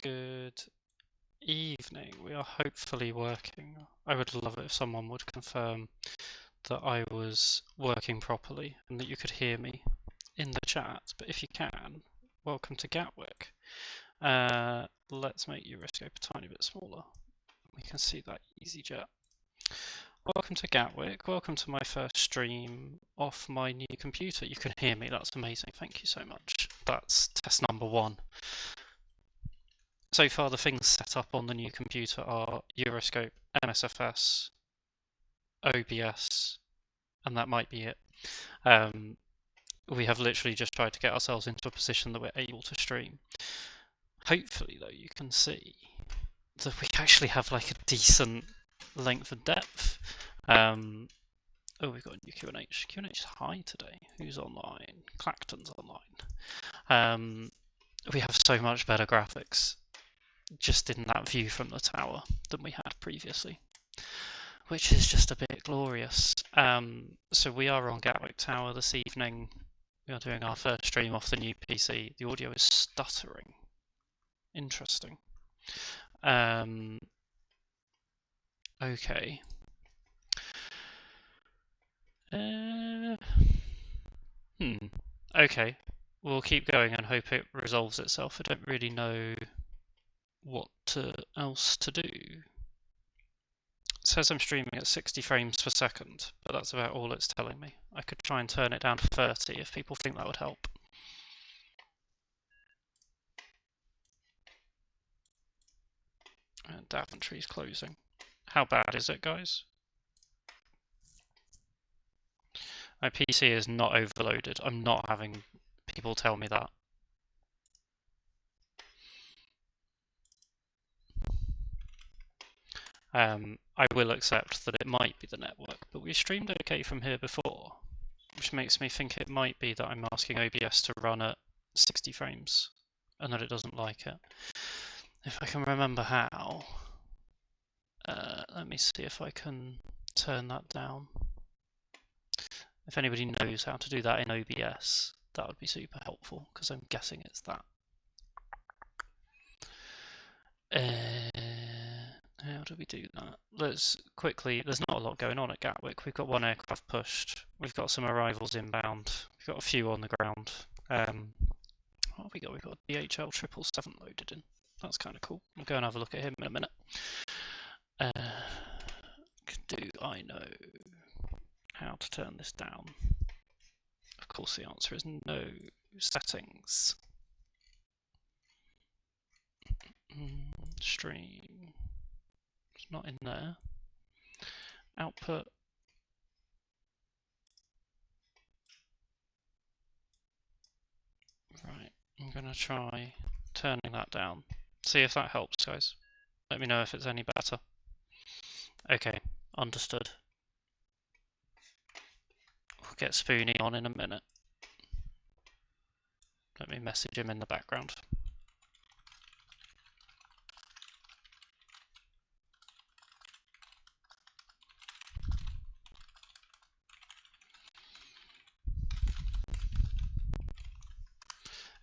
Good evening. We are hopefully working. I would love it if someone would confirm that I was working properly and that you could hear me in the chat. But if you can, welcome to Gatwick. Let's make Euroscope a tiny bit smaller. We can see that EasyJet. Welcome to Gatwick. Welcome to my first stream off my new computer. You can hear me. That's amazing. Thank you so much. That's test number 1. So far, the things set up on the new computer are Euroscope, MSFS, OBS, and that might be it. We have literally just tried to get ourselves into a position that we're able to stream. Hopefully, though, you can see that we actually have like a decent length and depth. Oh, we've got a new QNH. QNH is high today. Who's online? Clacton's online. We have so much better graphics just in that view from the tower than we had previously, which is just a bit glorious. So we are on Gatwick Tower this evening. We are doing our first stream off the new PC. The audio is stuttering. Interesting. Okay. Okay. We'll keep going and hope it resolves itself. I don't really know what else to do. It says I'm streaming at 60 frames per second, but that's about all it's telling me. I could try and turn it down to 30 if people think that would help. And Daventry's closing. How bad is it, guys? My PC is not overloaded. I'm not having people tell me that. I will accept that it might be the network, but we streamed okay from here before, which makes me think it might be that I'm asking OBS to run at 60 frames and that it doesn't like it. If I can remember how, let me see if I can turn that down. If anybody knows how to do that in OBS, that would be super helpful, because I'm guessing it's that. How do we do that? Let's quickly, there's not a lot going on at Gatwick. We've got 1 aircraft pushed. We've got some arrivals inbound. We've got a few on the ground. What have we got? We've got DHL 777 loaded in. That's kind of cool. We'll go and have a look at him in a minute. Do I know how to turn this down? Of course the answer is no. Settings. Stream. It's not in there. Output. Right, I'm gonna try turning that down. See if that helps, guys. Let me know if it's any better. Okay, understood. We'll get Spoonie on in a minute. Let me message him in the background.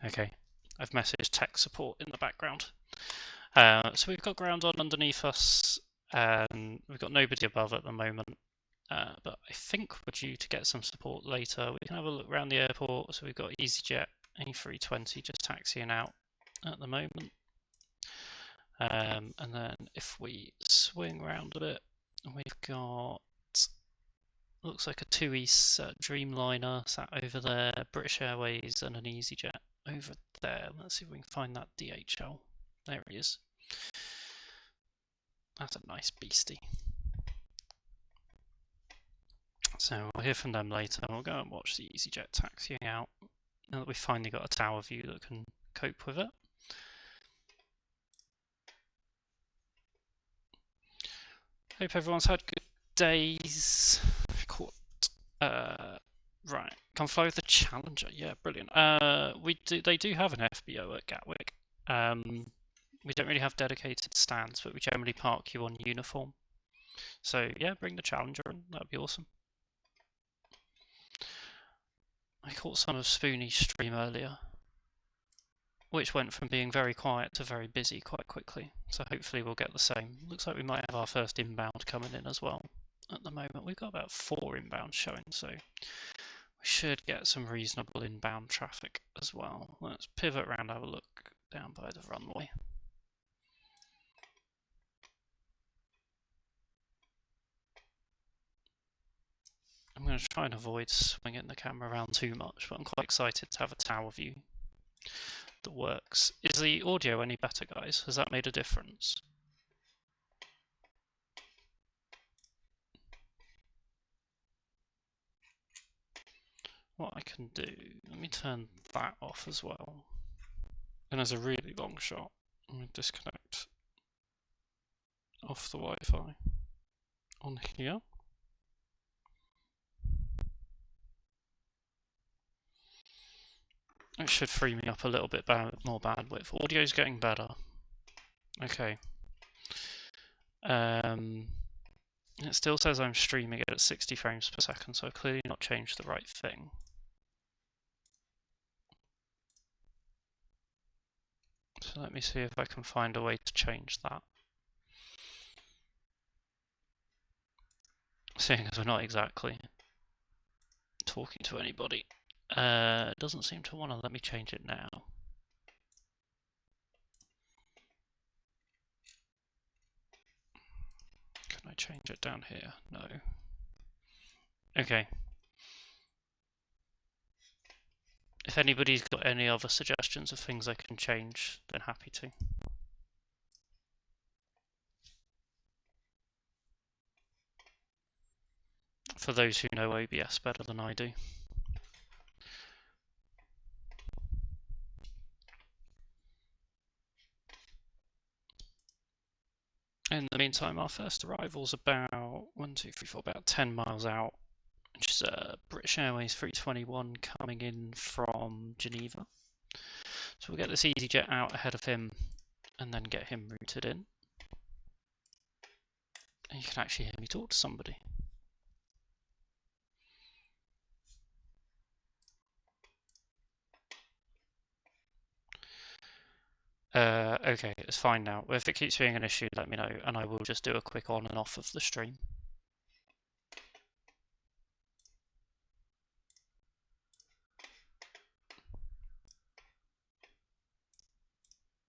Okay, I've messaged tech support in the background. So we've got ground on underneath us, and we've got nobody above at the moment. But I think we're due to get some support later. We can have a look around the airport. So we've got EasyJet A320 just taxiing out at the moment. And then if we swing around a bit, we've got, looks like a 2 East Dreamliner sat over there, British Airways and an EasyJet over there. Let's see if we can find that DHL. There he is. That's a nice beastie. So we'll hear from them later. We'll go and watch the EasyJet taxiing out now that we've finally got a tower view that can cope with it. Hope everyone's had good days. Right, come fly with the Challenger. Yeah, brilliant. They do have an FBO at Gatwick. We don't really have dedicated stands, but we generally park you on uniform. So yeah, bring the Challenger in. That'd be awesome. I caught some of Spoonie's stream earlier. which went from being very quiet to very busy quite quickly. So hopefully we'll get the same. Looks like we might have our first inbound coming in as well. At the moment, we've got about 4 inbound showing, so we should get some reasonable inbound traffic as well. Let's pivot around, have a look down by the runway. I'm going to try and avoid swinging the camera around too much, but I'm quite excited to have a tower view that works. Is the audio any better, guys? Has that made a difference? What I can do, let me turn that off as well. And as a really long shot, I'm going to disconnect off the Wi-Fi on here. It should free me up a little bit more bandwidth. Audio's getting better. Okay. It still says I'm streaming it at 60 frames per second, so I've clearly not changed the right thing. So let me see if I can find a way to change that. Seeing as we're not exactly talking to anybody. It doesn't seem to want to let me change it now. Can I change it down here? No. Okay. If anybody's got any other suggestions of things I can change, then happy to. For those who know OBS better than I do. In the meantime, our first arrival's about 10 miles out, which is British Airways 321 coming in from Geneva. So we'll get this EasyJet out ahead of him and then get him routed in. And you can actually hear me talk to somebody. Okay, it's fine now. If it keeps being an issue, let me know, and I will just do a quick on and off of the stream.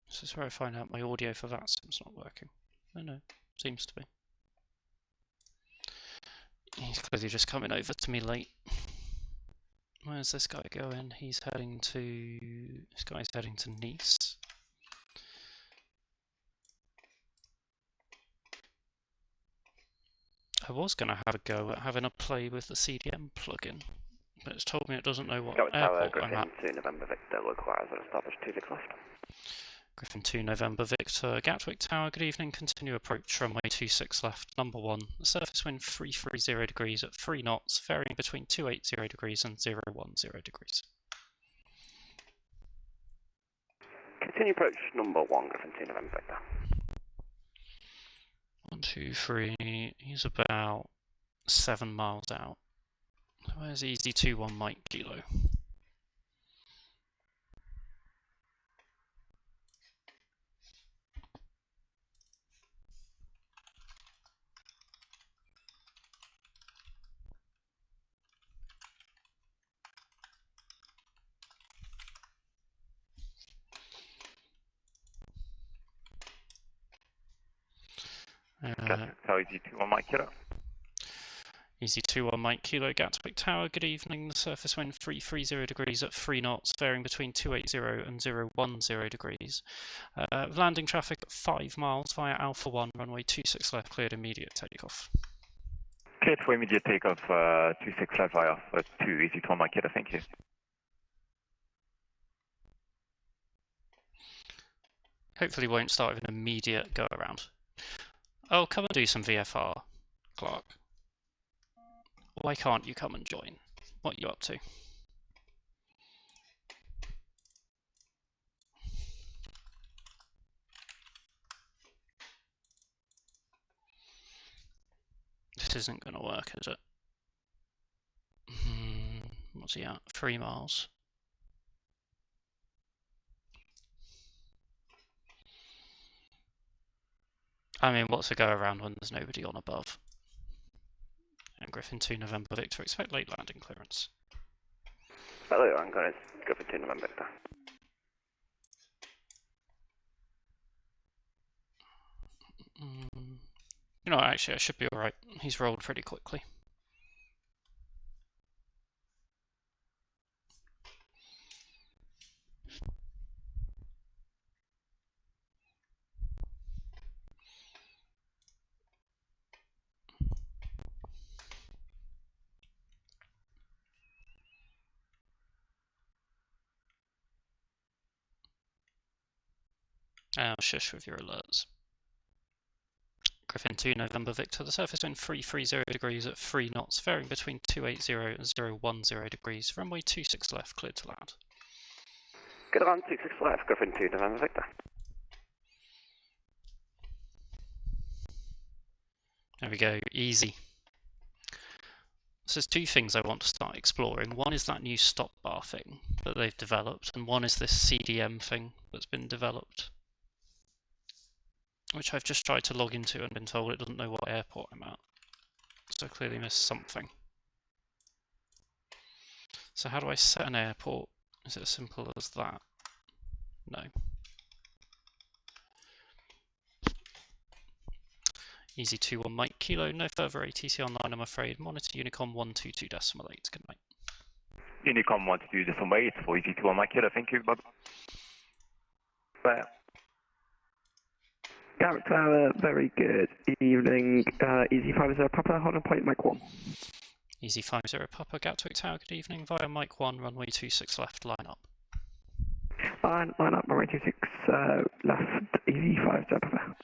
This is where I find out my audio for VATSIM's not working. Oh no, seems to be. He's clearly just coming over to me late. Where's this guy going? This guy's heading to Nice. I was going to have a go at having a play with the CDM plugin, but it's told me it doesn't know what airport I'm at. Griffin 2 November Victor, requires an established 2 left. Griffin 2 November Victor, Gatwick Tower, good evening, continue approach runway 26 left, number 1, surface wind 330 degrees at 3 knots, varying between 280 degrees and 010 degrees. Continue approach number 1, Griffin 2 November Victor. 1, 2, 3, he's about 7 miles out. Where's Easy 21 Mike Kilo? So Easy 21 Mike Kilo. Easy 21 Mike Kilo, Gatwick Tower, good evening. The surface wind 330 degrees at 3 knots, varying between 280 and 010 degrees. Landing traffic at 5 miles via Alpha 1, runway 26 left, cleared immediate takeoff. Cleared for immediate takeoff, 26 left via 2, Easy 21 Mike Kilo, thank you. Hopefully won't start with an immediate go around. Oh, come and do some VFR, Clark. Why can't you come and join? What are you up to? This isn't going to work, is it? What's he at? 3 miles. I mean, what's a go around when there's nobody on above? And Griffin 2 November Victor, expect late landing clearance. Hello, I'm going to Griffin 2 November Victor. You know, actually, I should be alright. He's rolled pretty quickly. Shush with your alerts. Griffin 2 November Victor, the surface wind 330 degrees at 3 knots, varying between 280 and 010 degrees. Runway 26 left, cleared to land. Good on 26 left, Griffin 2 November Victor. There we go, easy. So there's two things I want to start exploring. One is that new stop bar thing that they've developed, and one is this CDM thing that's been developed, which I've just tried to log into and been told it doesn't know what airport I'm at. So I clearly missed something. So how do I set an airport? Is it as simple as that? No. Easy 2-1 Mike Kilo, no further ATC online I'm afraid. Monitor Unicom 122.8, good night. Unicom 122.8 for easy 2 on my killer, thank you, Bob. Well. Gatwick Tower, very good evening. Easy 50 Papa, hold on point, Mike 1. Easy 50 Papa, Gatwick Tower, good evening. Via Mike 1, runway 26 left, line up. Line up, runway 26 left, easy 50 Papa.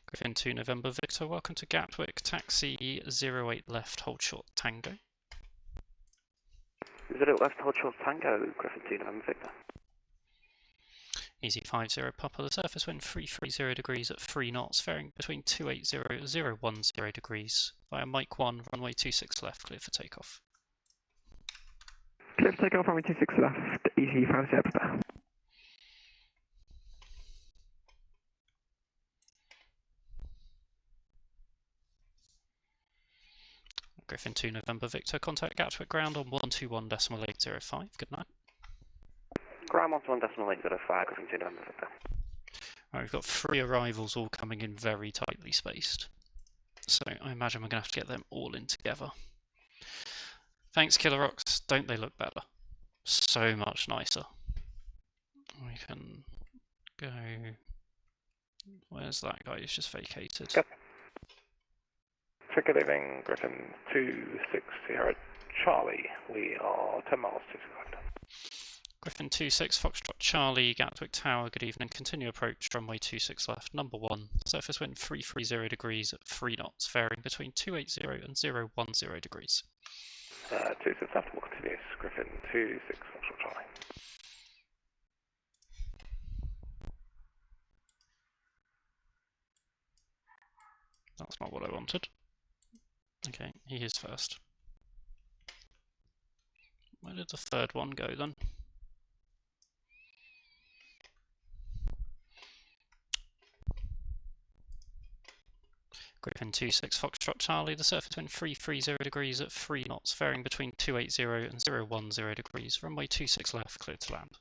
Griffin 2 November Victor, welcome to Gatwick, taxi 08 left, hold short Tango. 08 left, hold short Tango, Griffin 2 November Victor. Easy 50 Papa, the surface wind 330 degrees at 3 knots, varying between 280 and 010 degrees. Via Mike 1, runway 26 left, clear for takeoff. Clear for takeoff, runway 26 left, easy 50 Papa. Griffin 2 November Victor, contact Gatwick ground on 121.805, good night. Ground 121.805, Griffin 2 November Victor. Right, we've got 3 arrivals all coming in very tightly spaced. So I imagine we're going to have to get them all in together. Thanks Killer Rocks, don't they look better? So much nicer. We can go... Where's that guy who's just vacated? Yep. Good evening, Griffin 260 Charlie. We are 10 miles to the land. Griffin 26 Foxtrot Charlie, Gatwick Tower, good evening. Continue approach, runway 26 left, number 1. Surface wind 330 degrees at 3 knots, varying between 280 and 010 degrees. 26 left, will continue. Griffin 26 Foxtrot Charlie. That's not what I wanted. Okay, he is first. Where did the third one go then? Griffin 26 Foxtrot Charlie, the surface wind 330 degrees at 3 knots, varying between 280 and 010 degrees. Runway 26 left, cleared to land.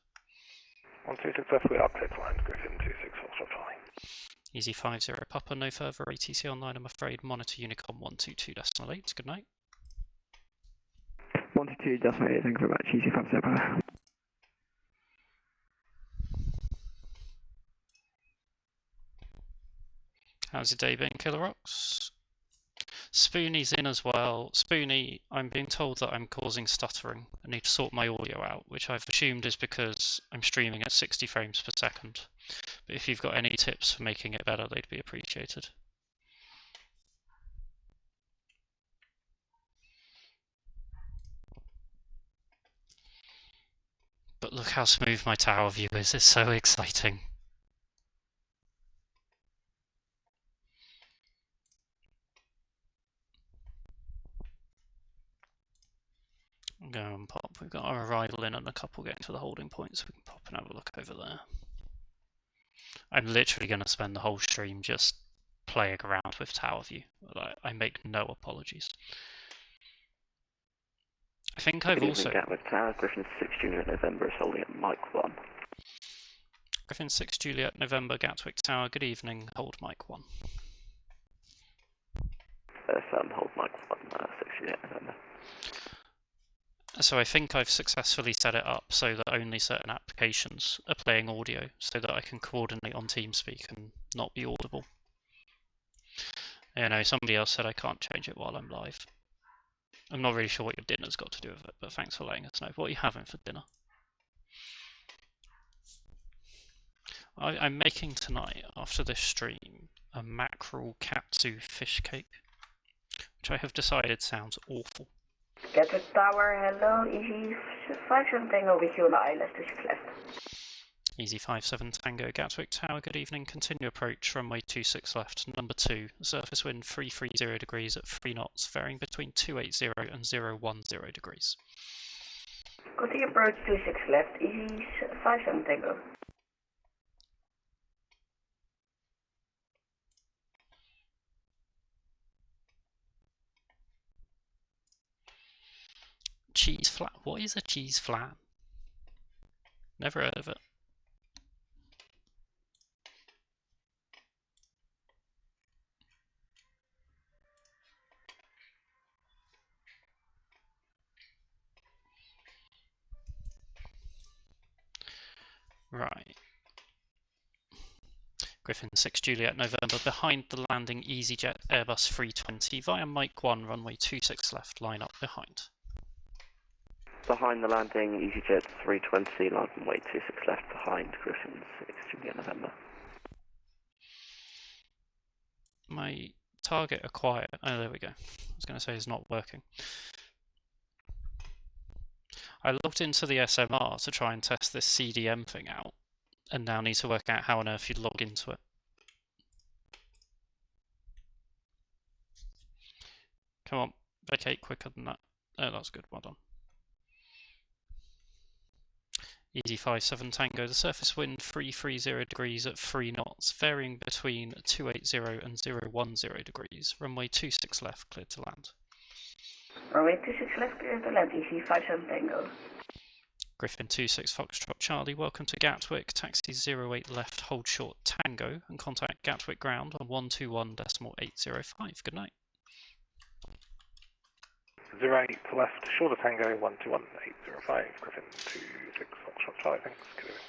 126 left, we are cleared to land. Griffin 26 Foxtrot Charlie. Easy 50 Papa, no further ATC online I'm afraid. Monitor Unicom 122.8, good night. 122.8, thank you very much. Easy 50 Papa. How's your day been, Killer Rocks? Spoonie's in as well. Spoonie, I'm being told that I'm causing stuttering. I need to sort my audio out, which I've assumed is because I'm streaming at 60 frames per second. But if you've got any tips for making it better, they'd be appreciated. But look how smooth my tower view is, it's so exciting. Go and pop. We've got our arrival in and a couple getting to the holding point, so we can pop and have a look over there. I'm literally going to spend the whole stream just playing around with tower view. I make no apologies. I think I've also... Gatwick Tower, Griffin 6 Juliet November is holding at Mike 1. Griffin 6 Juliet November, Gatwick Tower, good evening, hold Mike 1. Hold Mike 1, 6 Juliet November. So I think I've successfully set it up so that only certain applications are playing audio, so that I can coordinate on TeamSpeak and not be audible. You know, somebody else said I can't change it while I'm live. I'm not really sure what your dinner's got to do with it, but thanks for letting us know. What are you having for dinner? I'm making tonight, after this stream, a mackerel katsu fish cake, which I have decided sounds awful. Gatwick Tower, hello, easy 57 Tango with you on the ILS 26 left. Easy 57 Tango, Gatwick Tower, good evening, continue approach, runway 26 left, number 2, surface wind 330 degrees at 3 knots, varying between 280 and 010 degrees. Continue approach 26 left, easy 57 Tango. Cheese flan. What is a cheese flan? Never heard of it. Right. Griffin 6 Juliet November, behind the landing EasyJet Airbus 320 via Mike 1, runway 26 left, line up behind. Behind the landing, EasyJet 320, line runway 26 left behind, Griffin 6 Juliet November. My target acquired. Oh, there we go. I was going to say it's not working. I logged into the SMR to try and test this CDM thing out, and now need to work out how on earth you'd log into it. Come on, vacate quicker than that. Oh, that's good, well done. Easy 57 Tango, the surface wind 330 degrees at 3 knots, varying between 280 and 010 degrees. Runway 26 left, cleared to land. Runway 26 left, clear to land, easy 57 Tango. Griffin 26 Foxtrot Charlie, welcome to Gatwick, taxi 08 left, hold short Tango, and contact Gatwick ground on 121.805. Good night. 08 left, shorter Tango, 121.805, Griffin 26 Foxtrot Charlie, thanks, good evening.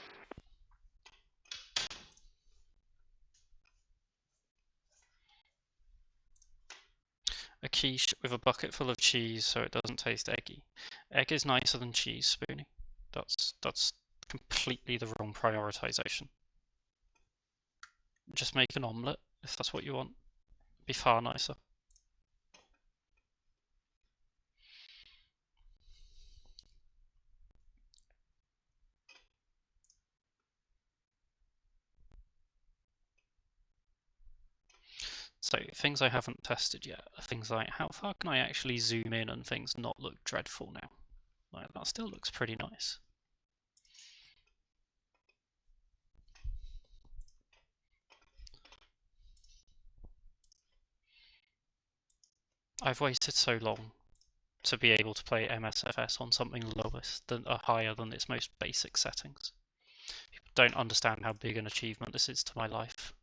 A quiche with a bucket full of cheese so it doesn't taste eggy. Egg is nicer than cheese, Spoonie. That's completely the wrong prioritization. Just make an omelette if that's what you want. It'd be far nicer. So, things I haven't tested yet are things like how far can I actually zoom in and things not look dreadful now? Like, that still looks pretty nice. I've waited so long to be able to play MSFS on something higher than its most basic settings. People don't understand how big an achievement this is to my life.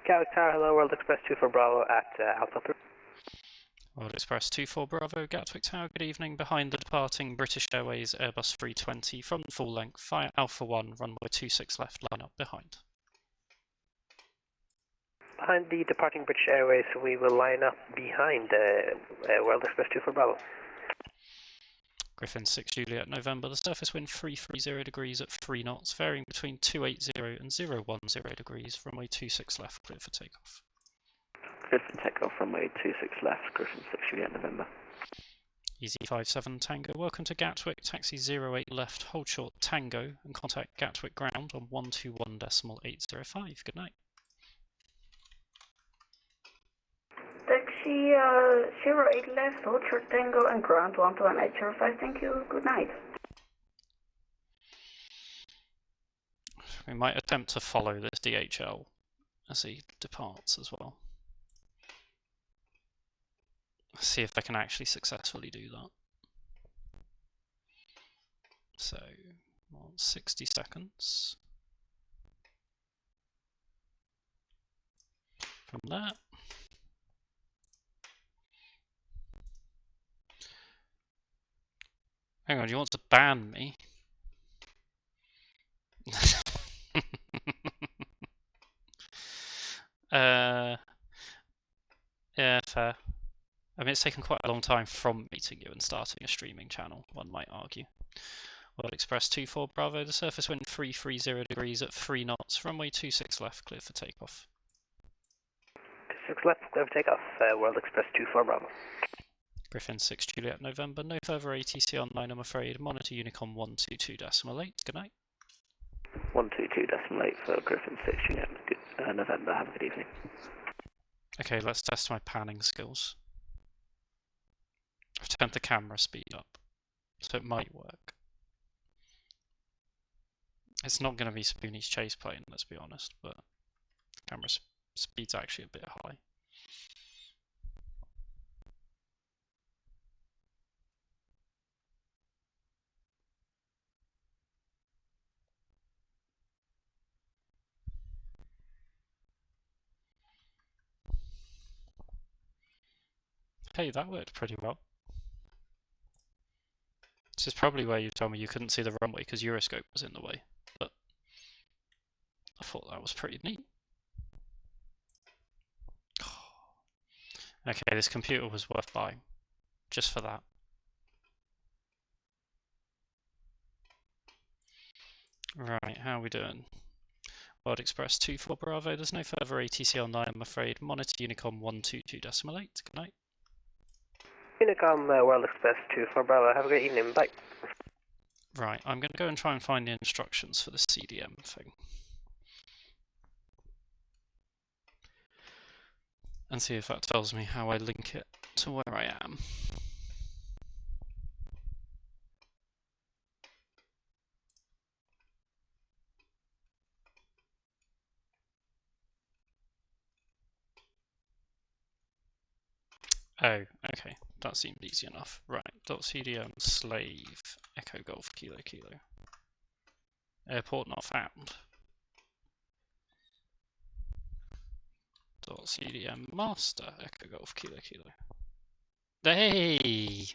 Gatwick Tower, hello, World Express 24 Bravo at Alpha 3. World Express 24 Bravo, Gatwick Tower, good evening. Behind the departing British Airways Airbus 320, from full length, via Alpha 1, runway 26 left, line up behind. Behind the departing British Airways, we will line up behind World Express 24 Bravo. Griffin 6 Juliet November, the surface wind 330 degrees at 3 knots, varying between 280 and 010 degrees, runway 26 left, clear for takeoff. Griffin takeoff, runway 26 left, Griffin 6 Juliet November. Easy 57 Tango, welcome to Gatwick, taxi 08 left, hold short Tango, and contact Gatwick ground on 121.805. Good night. Taxi 08 left, hold short Tango and ground 121.805, thank you, good night. We might attempt to follow this DHL as he departs as well. Let's see if I can actually successfully do that. So, 60 seconds from that. Hang on, you want to ban me? Yeah, fair. I mean, it's taken quite a long time from meeting you and starting a streaming channel, one might argue. World Express 24 Bravo, the surface wind 330 degrees at 3 knots, runway 26 left, clear for takeoff. 26 left, clear for takeoff, World Express 24 Bravo. Griffin 6 Juliet November, no further ATC online, I'm afraid. Monitor Unicom 122.8, good night. 122.8 for Griffin 6 Juliet November, have a good evening. Okay, let's test my panning skills. I've turned the camera speed up, so it might work. It's not going to be Spoonie's chase plane, let's be honest, but the camera speed's actually a bit high. Hey, that worked pretty well. This is probably where you told me you couldn't see the runway because Euroscope was in the way, but I thought that was pretty neat. Okay, this computer was worth buying, just for that. Right, how are we doing? World Express 24 Bravo, there's no further ATC online, I'm afraid. Monitor Unicom 122.8, good night. Unicom, World Express 24 Bravo, have a great evening, bye. Right, I'm going to go and try and find the instructions for the CDM thing. And see if that tells me how I link it to where I am. Oh, okay, that seemed easy enough. Right, .cdm slave echo golf kilo kilo. Airport not found. .cdm master echo golf kilo kilo. Hey!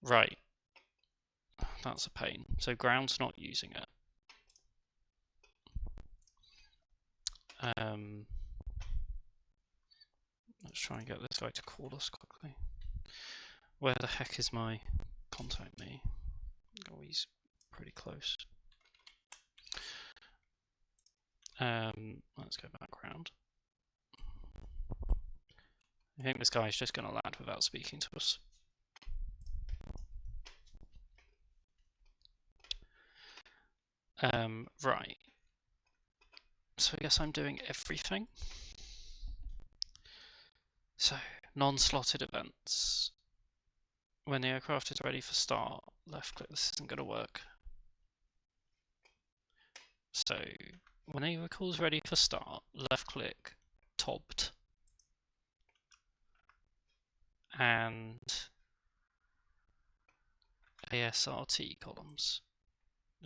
Right. That's a pain. So ground's not using it. Let's try and get this guy to call us quickly. Where the heck is my contact me? Oh, he's pretty close. Let's go back round. I think this guy's just going to land without speaking to us. Right. So I guess I'm doing everything. So, non-slotted events. When the aircraft is ready for start, left click, this isn't going to work. So, when a vehicle is ready for start, left click, tobbed. And ASRT columns.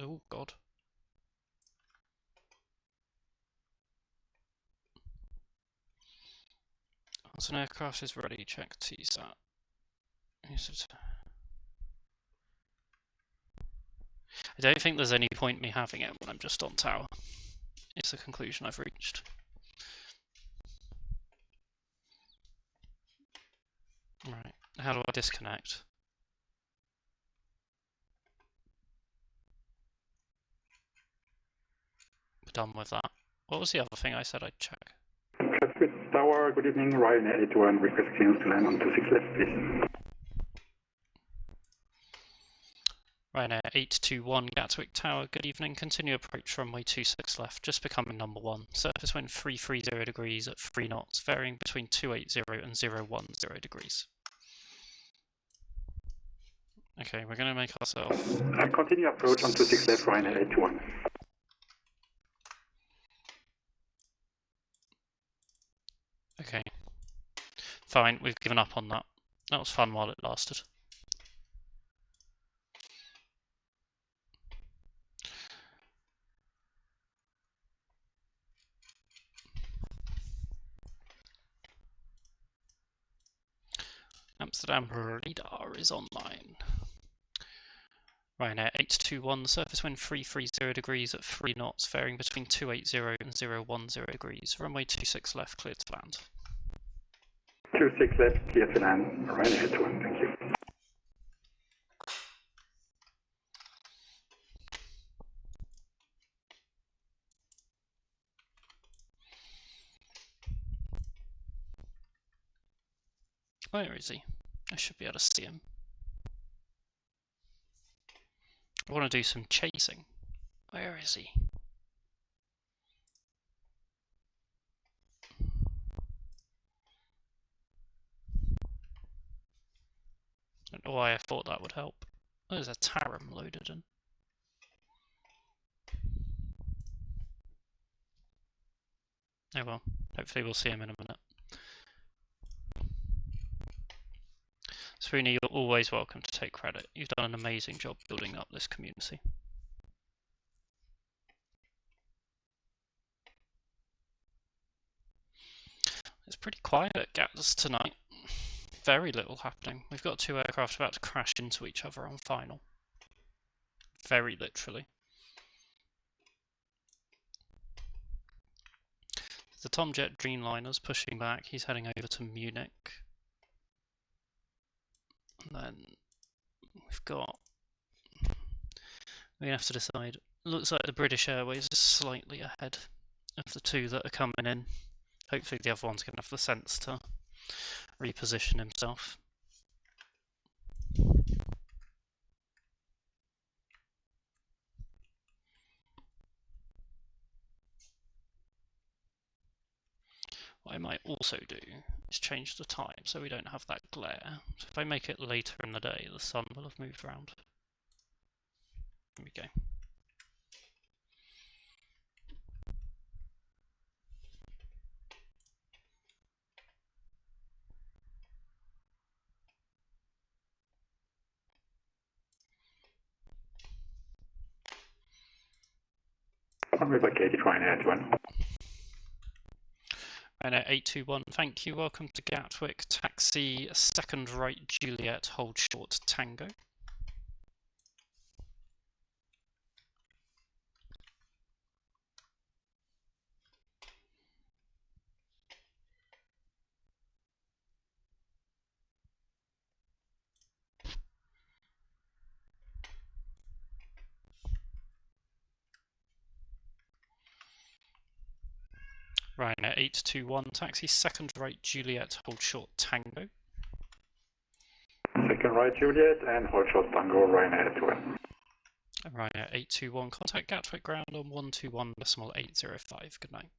Oh god. Once an aircraft is ready, check TSAT. I don't think there's any point me having it when I'm just on tower. It's the conclusion I've reached. Right, how do I disconnect? We're done with that. What was the other thing I said I'd check? Gatwick Tower, good evening, Ryanair 81, request clearance to land on 26 left, please. Ryanair 821 Gatwick Tower, good evening, continue approach runway 26 left, just becoming number 1. Surface wind 330 degrees at 3 knots, varying between 280 and 010 degrees. Okay, we're going to make ourselves... Continue approach on 26 left, Ryanair 821. fine, we've given up on that. That was fun while it lasted. Amsterdam radar is online. Ryanair 821, surface wind 330 degrees at 3 knots, varying between 280 and 010 degrees. Runway 26 left, clear to land. 26 left, clear to land. Ryanair 821, thank you. Where is he? I should be able to see him. I want to do some chasing. Where is he? I don't know why I thought that would help. Oh, there's a Tarim loaded in. Oh well, hopefully we'll see him in a minute. Spoony, you're always welcome to take credit. You've done an amazing job building up this community. It's pretty quiet at Gatwick tonight. Very little happening. We've got 2 aircraft about to crash into each other on final. Very literally. The Tomjet Dreamliner's pushing back. He's heading over to Munich. And then we've got... we have to decide. Looks like the British Airways is slightly ahead of the 2 that are coming in. Hopefully the other one's going to have the sense to reposition himself. What I might also do is change the time so we don't have that glare. So if I make it later in the day, the sun will have moved around. There we go. Runway by Katie, Ryanair 821. Ryanair 821, thank you. Welcome to Gatwick. Taxi, second right Juliet, hold short Tango. Ryanair 821, taxi, second right Juliet, hold short Tango. Second right Juliet and hold short Tango, Ryanair 821. Ryanair 821, contact Gatwick ground on 121.805. Good night.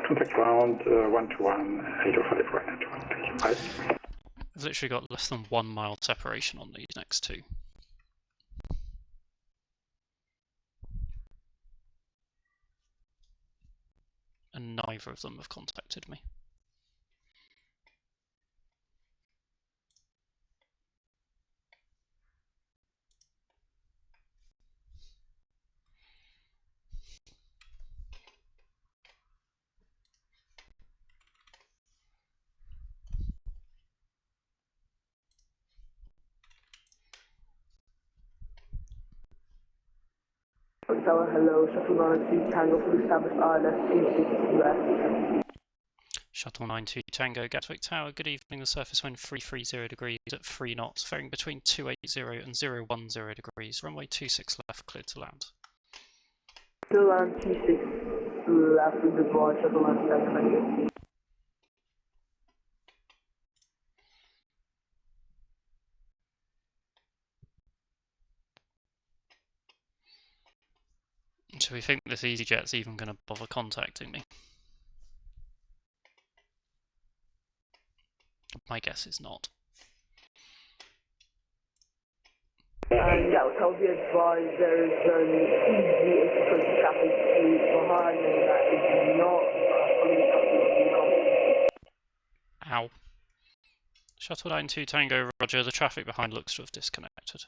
Contact ground 121.805, Ryanair 821. Thank you. Bye. I've literally got less than 1 mile separation on these next 2. And neither of them have contacted me. Tower, hello, Shuttle 92 Tango for established ILS 26 US. Shuttle 92 Tango, Gatwick Tower, good evening. The surface wind 330 degrees at 3 knots, varying between 280 and 010 degrees. Runway 26 left, cleared to land. Still land 26 left with the broad Shuttle 97, thank you. So we think this EasyJet's even going to bother contacting me? My guess is not. And yeah, I'll be advised there's an easy express traffic behind and that is not fully Ow. Shuttle 92 Tango, roger. The traffic behind looks to have disconnected.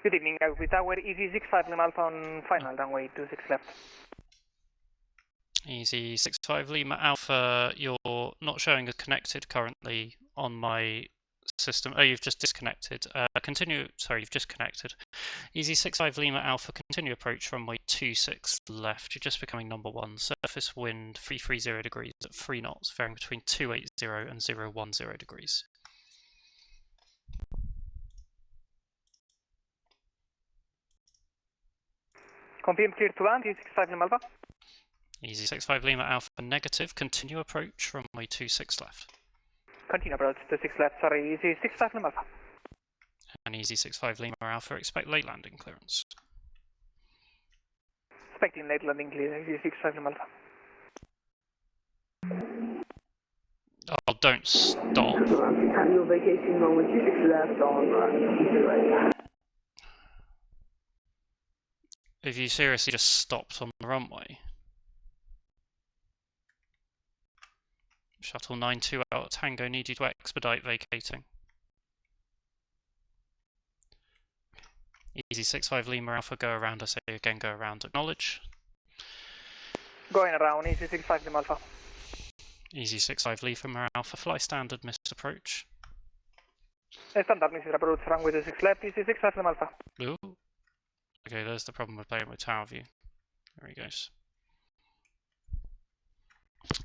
Good evening, Gatwick Tower, Easy 65 Lima Alpha on final, runway 26 left. Easy 65 Lima Alpha, you're not showing as connected currently on my system. Oh, you've just disconnected. You've just connected. Easy 65 Lima Alpha, continue approach runway 26 left. You're just becoming number 1. Surface wind 330 degrees at 3 knots, varying between 280 and 010 degrees. Confirm clear to land, Easy 65 Lima Alpha. Easy 65 Lima Alpha negative, continue approach runway 26 left. Continue approach 26 left, sorry, Easy 65 Lima Alpha. And Easy 65 Lima Alpha, expect late landing clearance. Expecting late landing clear, Easy 65 Lima Alpha. Oh, don't stop. Tango vacation runway 26 left on Have you seriously just stopped on the runway? Shuttle 92 out Tango, need you to expedite vacating. Easy 65 Lima Alpha, go around, I say again, go around, acknowledge. Going around, Easy 65 Lima Alpha. Easy 65 Lima Alpha, fly standard, missed approach. Standard missed approach, runway 26 left, Easy 65 Lima Alpha. Ooh. Okay, there's the problem with playing with tower view. There he goes.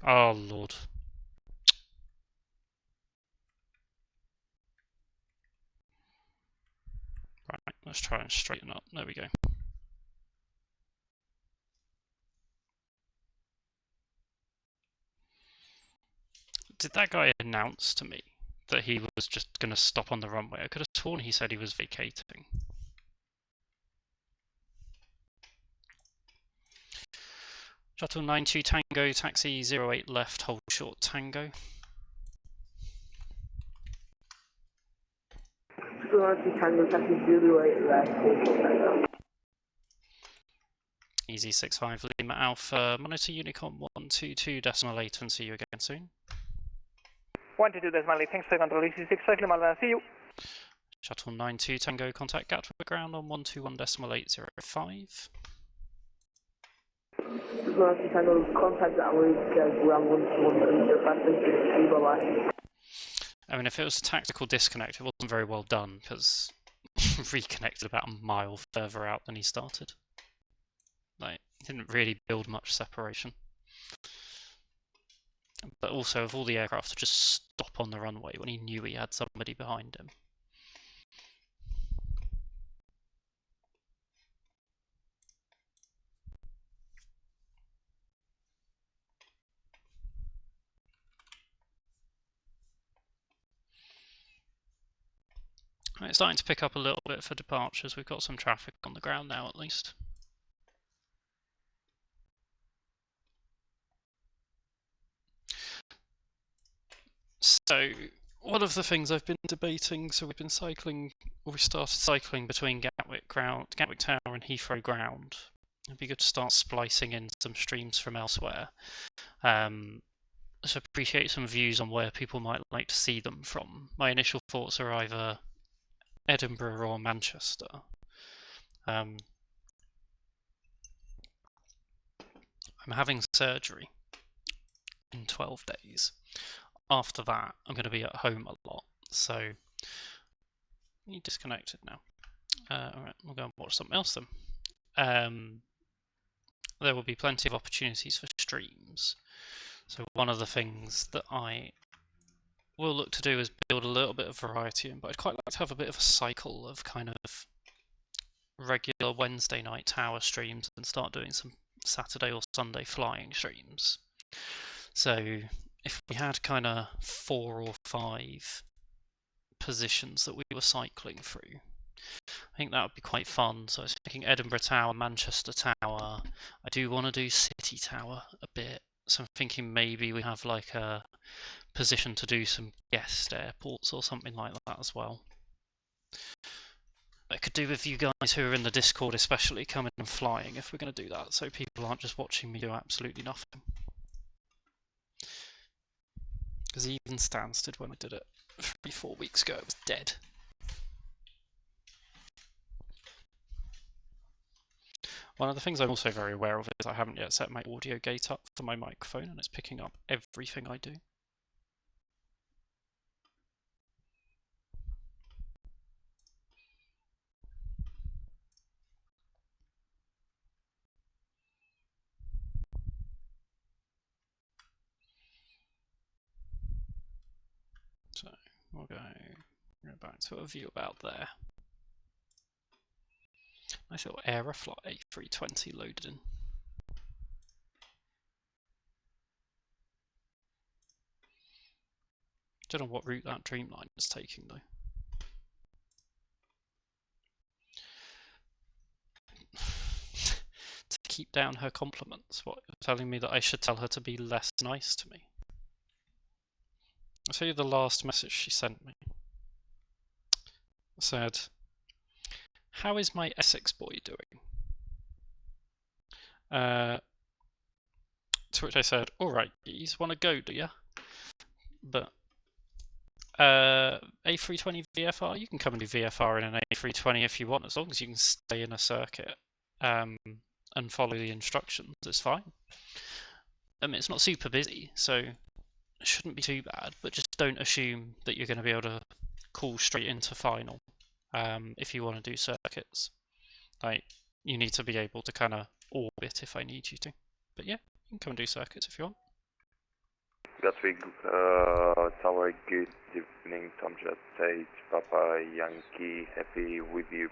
Oh lord. Right, let's try and straighten up. There we go. Did that guy announce to me that he was just going to stop on the runway? I could have sworn he said he was vacating. Shuttle 92 Tango, taxi 08 left, hold short Tango. Tango, taxi 08 left, hold short Tango. Easy 65 Lima Alpha, monitor Unicorn 122.8 and see you again soon. 122.8, thanks for control, Easy 65 Lima Alpha, see you. Shuttle 92 Tango, contact Gatwick ground on 121.805. Tango, contact Gatwick ground 121.805, bye-bye. I mean, if it was a tactical disconnect, it wasn't very well done, because reconnected about a mile further out than he started. Like, didn't really build much separation. But also, of all the aircraft to just stop on the runway when he knew he had somebody behind him. Right, it's starting to pick up a little bit for departures. We've got some traffic on the ground now, at least. So, one of the things I've been debating, so we've been cycling, or we started cycling between Gatwick Tower and Heathrow Ground. It'd be good to start splicing in some streams from elsewhere. So appreciate some views on where people might like to see them from. My initial thoughts are either Edinburgh or Manchester. I'm having surgery in 12 days. After that, I'm going to be at home a lot, so you disconnected now. Alright, we'll go and watch something else then. There will be plenty of opportunities for streams. So one of the things that I will look to do is build a little bit of variety in, but I'd quite like to have a bit of a cycle of kind of regular Wednesday night tower streams and start doing some Saturday or Sunday flying streams. So if we had kind of 4 or 5 positions that we were cycling through, I think that would be quite fun. So I was thinking Edinburgh Tower, Manchester Tower. I do want to do City Tower a bit. So I'm thinking maybe we have like a position to do some guest airports or something like that as well. I could do with you guys who are in the Discord especially coming and flying if we're going to do that, so people aren't just watching me do absolutely nothing. Because even Stansted, when I did it 3-4 weeks ago, it was dead. One of the things I'm also very aware of is I haven't yet set my audio gate up for my microphone, and it's picking up everything I do. So we'll go back to a view about there. Nice little Aeroflot A320 loaded in. Don't know what route that Dreamliner is taking though. To keep down her compliments, what, you're telling me that I should tell her to be less nice to me? I'll tell you the last message she sent me. It said, "How is my Essex boy doing?" To which I said, "Alright, you want to go, do ya? But A320 VFR, you can come and do VFR in an A320 if you want, as long as you can stay in a circuit and follow the instructions, it's fine. I mean, it's not super busy, so it shouldn't be too bad, but just don't assume that you're going to be able to call straight into final if you want to do circuits. Like, you need to be able to kind of orbit if I need you to. But yeah, you can come and do circuits if you want." Gatwick Tower, good evening, Tomjet 8, Papa Yankee, happy with you.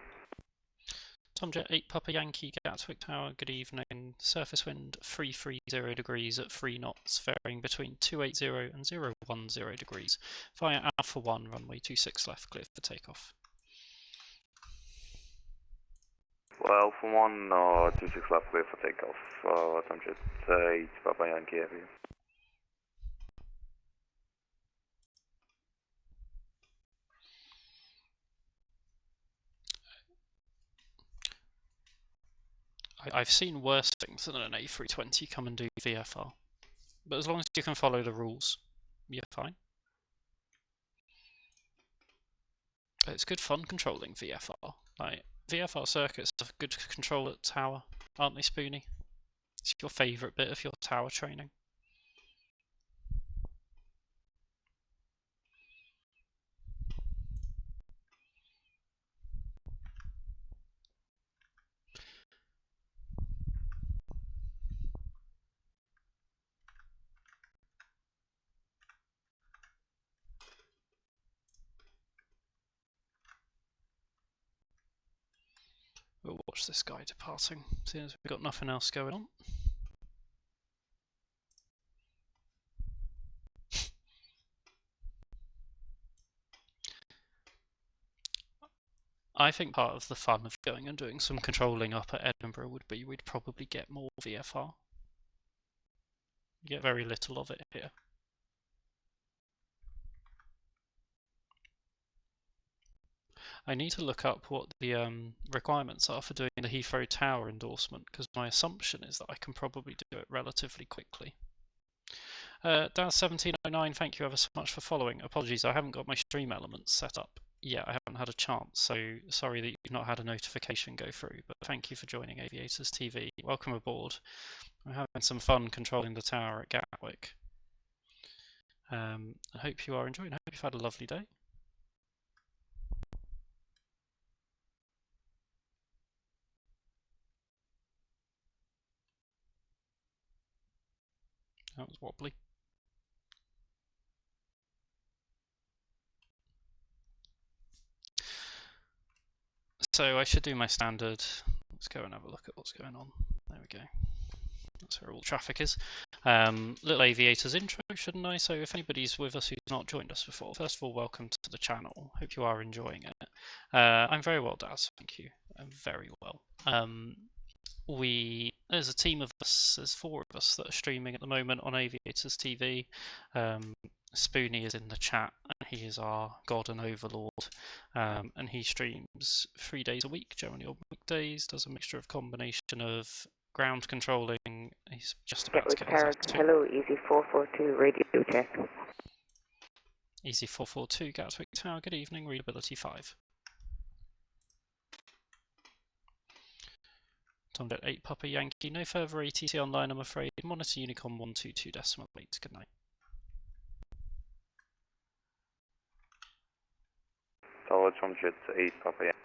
Tomjet 8 Papa Yankee, Gatwick Tower, good evening. Surface wind 330 degrees at 3 knots, varying between 280 and 010 degrees. Via Alpha 1, runway 26 left, clear for takeoff. Well, for 1, 26 left, clear for takeoff. Tomjet 8, Papa Yankee, have you? I've seen worse things than an A320 come and do VFR. But as long as you can follow the rules, you're fine. It's good fun controlling VFR. Like, VFR circuits have good control at tower, aren't they, Spoonie? It's your favourite bit of your tower training. We'll watch this guy departing, seeing as we've got nothing else going on. I think part of the fun of going and doing some controlling up at Edinburgh would be we'd probably get more VFR. You get very little of it here. I need to look up what the requirements are for doing the Heathrow Tower endorsement, because my assumption is that I can probably do it relatively quickly. Daz1709, thank you ever so much for following. Apologies, I haven't got my stream elements set up yet. I haven't had a chance, so sorry that you've not had a notification go through, but thank you for joining Aviators TV. Welcome aboard. We're having some fun controlling the tower at Gatwick. I hope you are enjoying. I hope you've had a lovely day. That was wobbly. So I should do my standard. Let's go and have a look at what's going on. There we go. That's where all traffic is. Little Aviators intro, shouldn't I? So if anybody's with us who's not joined us before, first of all, welcome to the channel. Hope you are enjoying it. I'm very well, Daz. Thank you. I'm very well. There's a team of us, there's 4 of us that are streaming at the moment on Aviators TV. Spoonie is in the chat, and he is our god and overlord, and he streams 3 days a week, generally on weekdays, does a mixture of combination of ground controlling. He's just about to get his S2. Hello, Easy 442, radio check. Easy 442, Gatwick Tower, good evening, readability 5. Tomjet 8 Papa Yankee, no further ATC online I'm afraid, monitor Unicom 122.8, good night. Tower Tomjet 8 Papa Yankee.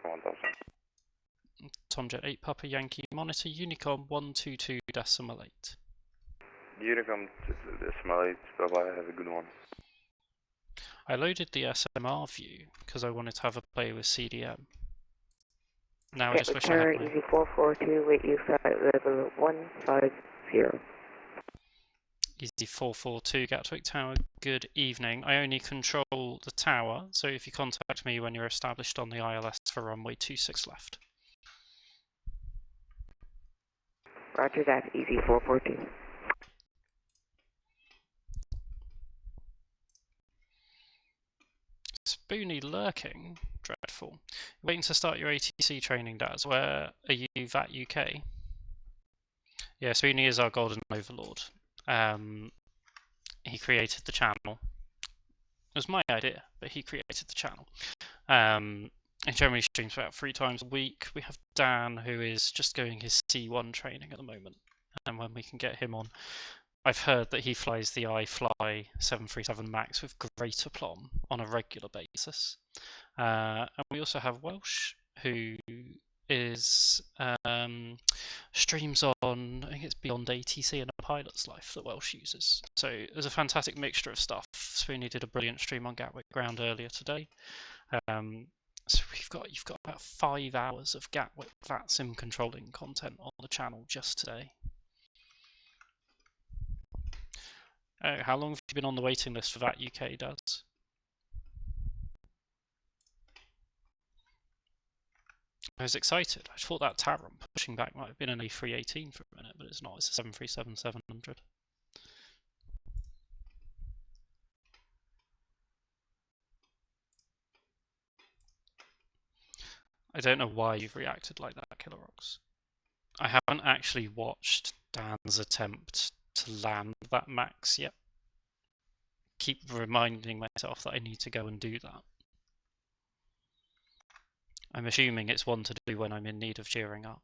1000. Tomjet 8 Papa Yankee, monitor Unicom 122.8. Unicom 2.8, bye bye, have a good one. I loaded the SMR view because I wanted to have a play with CDM. Now I just wish I had my... Easy 442, with you flight level 150. Easy 442, Gatwick Tower, good evening. I only control the tower, so if you contact me when you're established on the ILS for runway 26 left. Roger that, Easy 442. Spoonie lurking, dreadful. Waiting to start your ATC training, Daz. Where are you, VAT UK? Yeah, Spoonie is our golden overlord. He created the channel. It was my idea, but he created the channel. He generally streams about 3 times a week. We have Dan, who is just going his C1 training at the moment, and when we can get him on, I've heard that he flies the iFly 737 MAX with great aplomb on a regular basis. And we also have Welsh, who is streams on, I think it's Beyond ATC and a Pilot's Life that Welsh uses. So there's a fantastic mixture of stuff. Spoonie did a brilliant stream on Gatwick Ground earlier today. So you've got about 5 hours of Gatwick VATSIM controlling content on the channel just today. Oh, how long have you been on the waiting list for VAT UK, Daz? I was excited. I thought that Tarom pushing back might have been an A318 for a minute, but it's not. It's a 737-700. I don't know why you've reacted like that, Killerox. I haven't actually watched Dan's attempt to land that max yet. Keep reminding myself that I need to go and do that. I'm assuming it's one to do when I'm in need of gearing up.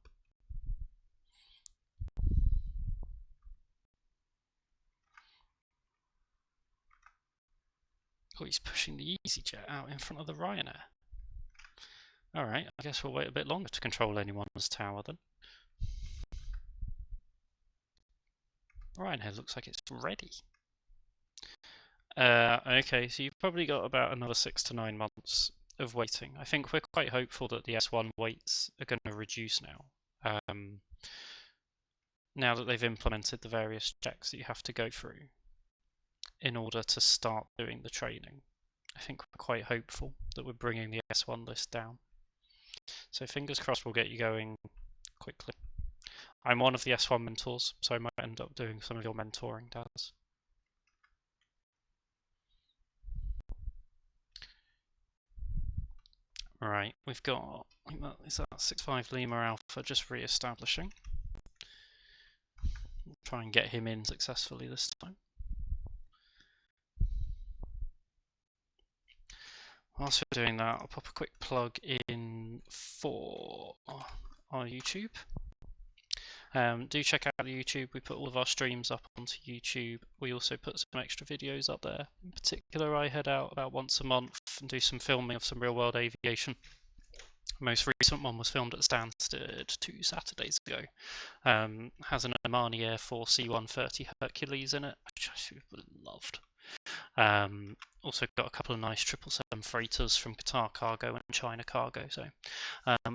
Oh, he's pushing the EasyJet out in front of the Ryanair. Alright, I guess we'll wait a bit longer to control anyone's tower then. Ryanair looks like it's ready. Okay, so you've probably got about another 6 to 9 months of waiting. I think we're quite hopeful that the S1 waits are going to reduce now. Now that they've implemented the various checks that you have to go through in order to start doing the training. I think we're quite hopeful that we're bringing the S1 list down. So fingers crossed we'll get you going quickly. I'm one of the S1 mentors, so I might end up doing some of your mentoring, Daz. Right, we've got, is that 65 Lima Alpha just re-establishing. We'll try and get him in successfully this time. Whilst we're doing that, I'll pop a quick plug in for our YouTube. Do check out the YouTube. We put all of our streams up onto YouTube. We also put some extra videos up there. In particular, I head out about once a month and do some filming of some real world aviation. The most recent one was filmed at Stansted 2 Saturdays ago. Has an Omani Air Force C-130 Hercules in it, which I would have loved. Also got a couple of nice 777 freighters from Qatar Cargo and China Cargo, so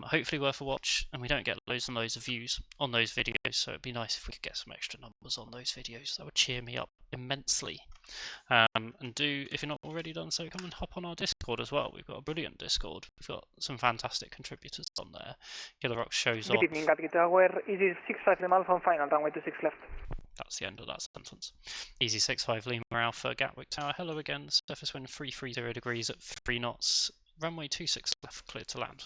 hopefully worth a watch, and we don't get loads and loads of views on those videos, so it'd be nice if we could get some extra numbers on those videos. That would cheer me up immensely. And do, if you're not already done so, come and hop on our Discord as well. We've got a brilliant Discord. We've got some fantastic contributors on there. Killerox shows off. Good evening, Gatwick Tower. Easy 65 Lima Alpha on final, runway 26 left. That's the end of that sentence. Easy 65 Lima Alpha, Gatwick Tower, hello again, surface wind 330 degrees at 3 knots, runway 26 left, clear to land.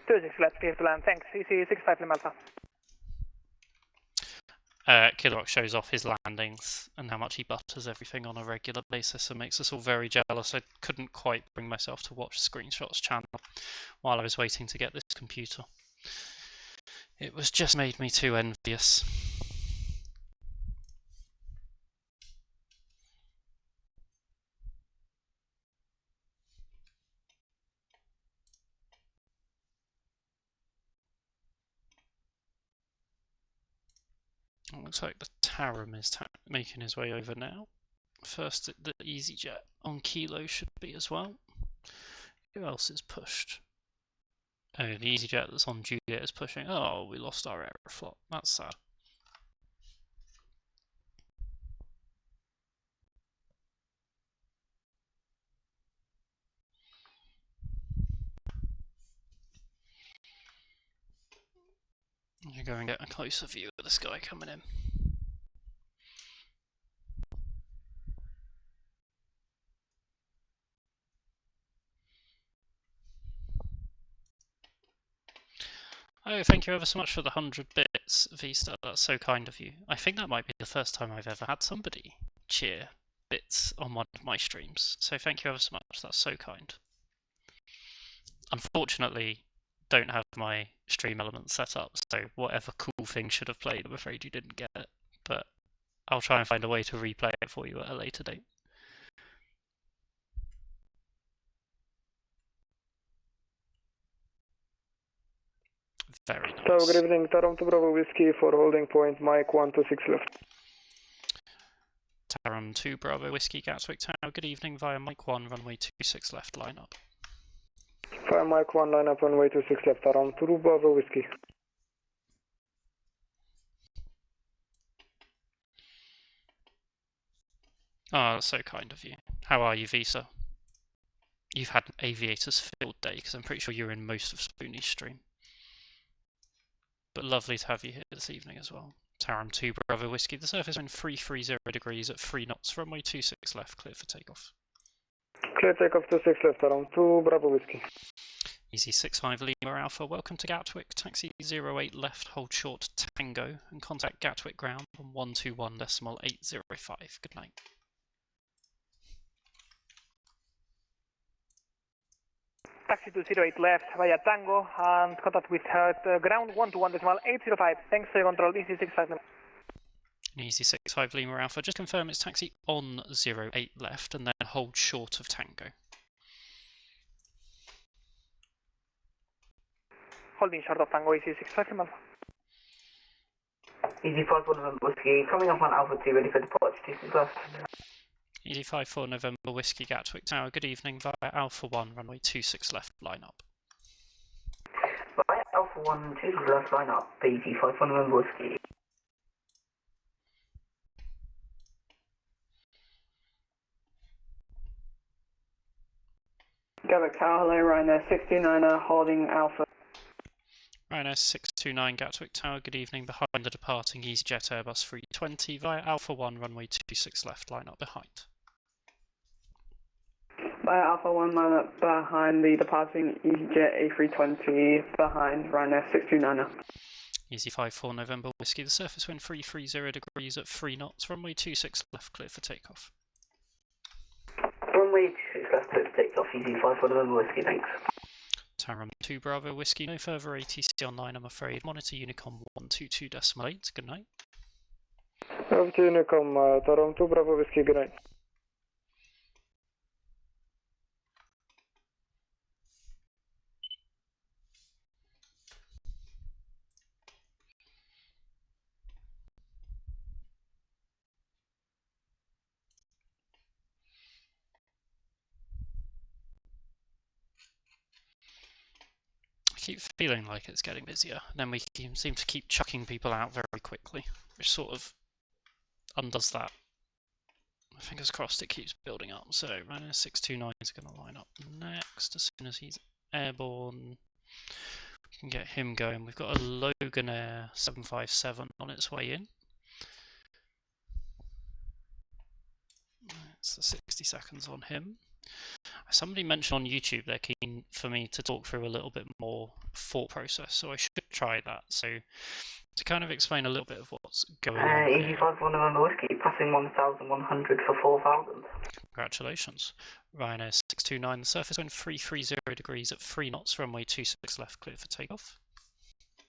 26 left, clear to land, thanks. Easy 65 Lima Alpha. Killer Rock shows off his landings and how much he butters everything on a regular basis and makes us all very jealous. I couldn't quite bring myself to watch Screenshots channel while I was waiting to get this computer. It was just made me too envious. It looks like the Taram is making his way over now. First, the EasyJet on Kilo should be as well. Who else is pushed? Oh, the EasyJet that's on Juliet is pushing. Oh, we lost our Aeroflot. That's sad. I'm going to go and get a closer view of this guy coming in. Oh, thank you ever so much for the 100 bits, Vista. That's so kind of you. I think that might be the first time I've ever had somebody cheer bits on one of my streams. So thank you ever so much. That's so kind. Unfortunately, don't have my stream elements set up, so whatever cool thing should have played, I'm afraid you didn't get it. But I'll try and find a way to replay it for you at a later date. Very nice. So, good evening, Taram to Bravo Whiskey for holding point, Mike 126 left. Taram 2 Bravo Whiskey, Gatwick Tower, good evening via Mike 1, runway 26 left, line up. Via Mike 1, line up, runway 26 left, Taram 2 Bravo Whiskey. Oh, that's so kind of you. How are you, Visa? You've had an aviator's field day, because I'm pretty sure you're in most of Spoonie's stream. But lovely to have you here this evening as well. Taram 2 Bravo Whiskey, the surface wind 330 degrees at 3 knots, runway 26 left, clear for takeoff. Clear takeoff 26 left, Taram 2 Bravo Whiskey. Easy 65 Lima Alpha, welcome to Gatwick, taxi 08 left, hold short Tango, and contact Gatwick ground on 121.805. Good night. Taxi 208 left via Tango and contact with ground 121.805. Thanks for your control, easy 65 Lima. Easy 65 Lima Alpha, just confirm it's taxi on 08 left and then hold short of Tango. Holding short of Tango, easy 65 Lima Alpha. Easy 5 November Whiskey, coming up on Alpha 2, ready for departure, 26 left. Easy 54 November Whiskey, Gatwick Tower, good evening via Alpha 1, runway 26 left, line up. Via Alpha 1, 26 left, line up, Easy 5 November Whiskey. Gatwick Tower, hello, Ryanair 629er, holding Alpha. Ryanair 629 Gatwick Tower, good evening, behind the departing EasyJet Airbus 320 via Alpha 1, runway 26 left, line up behind. Via Alpha 1, line up behind the departing EasyJet A320, behind Ryanair 629er. Easy 54 November Whiskey, the surface wind 330 degrees at 3 knots, runway 26 left, clear for takeoff. Runway 26 left, clear for takeoff, Easy 54 November Whiskey, thanks. Taram 2 Bravo Whiskey, no further ATC online, I'm afraid. Monitor Unicom 122.8, good night. Over to Unicom, Taram 2 Bravo Whiskey, good night. I keep feeling like it's getting busier, and then we seem to keep chucking people out very quickly, which sort of undoes that. Fingers crossed it keeps building up. So Ryanair 629 is going to line up next as soon as he's airborne. We can get him going. We've got a Logan Air 757 on its way in. so 60 seconds on him. Somebody mentioned on YouTube they're keen for me to talk through a little bit more thought process, so I should try that. So to kind of explain a little bit of what's going on here. Easy 5 November Whiskey, passing 1,100 for 4,000. Congratulations. Ryanair 629, the surface wind 330 degrees at 3 knots, runway 26 left, clear for takeoff.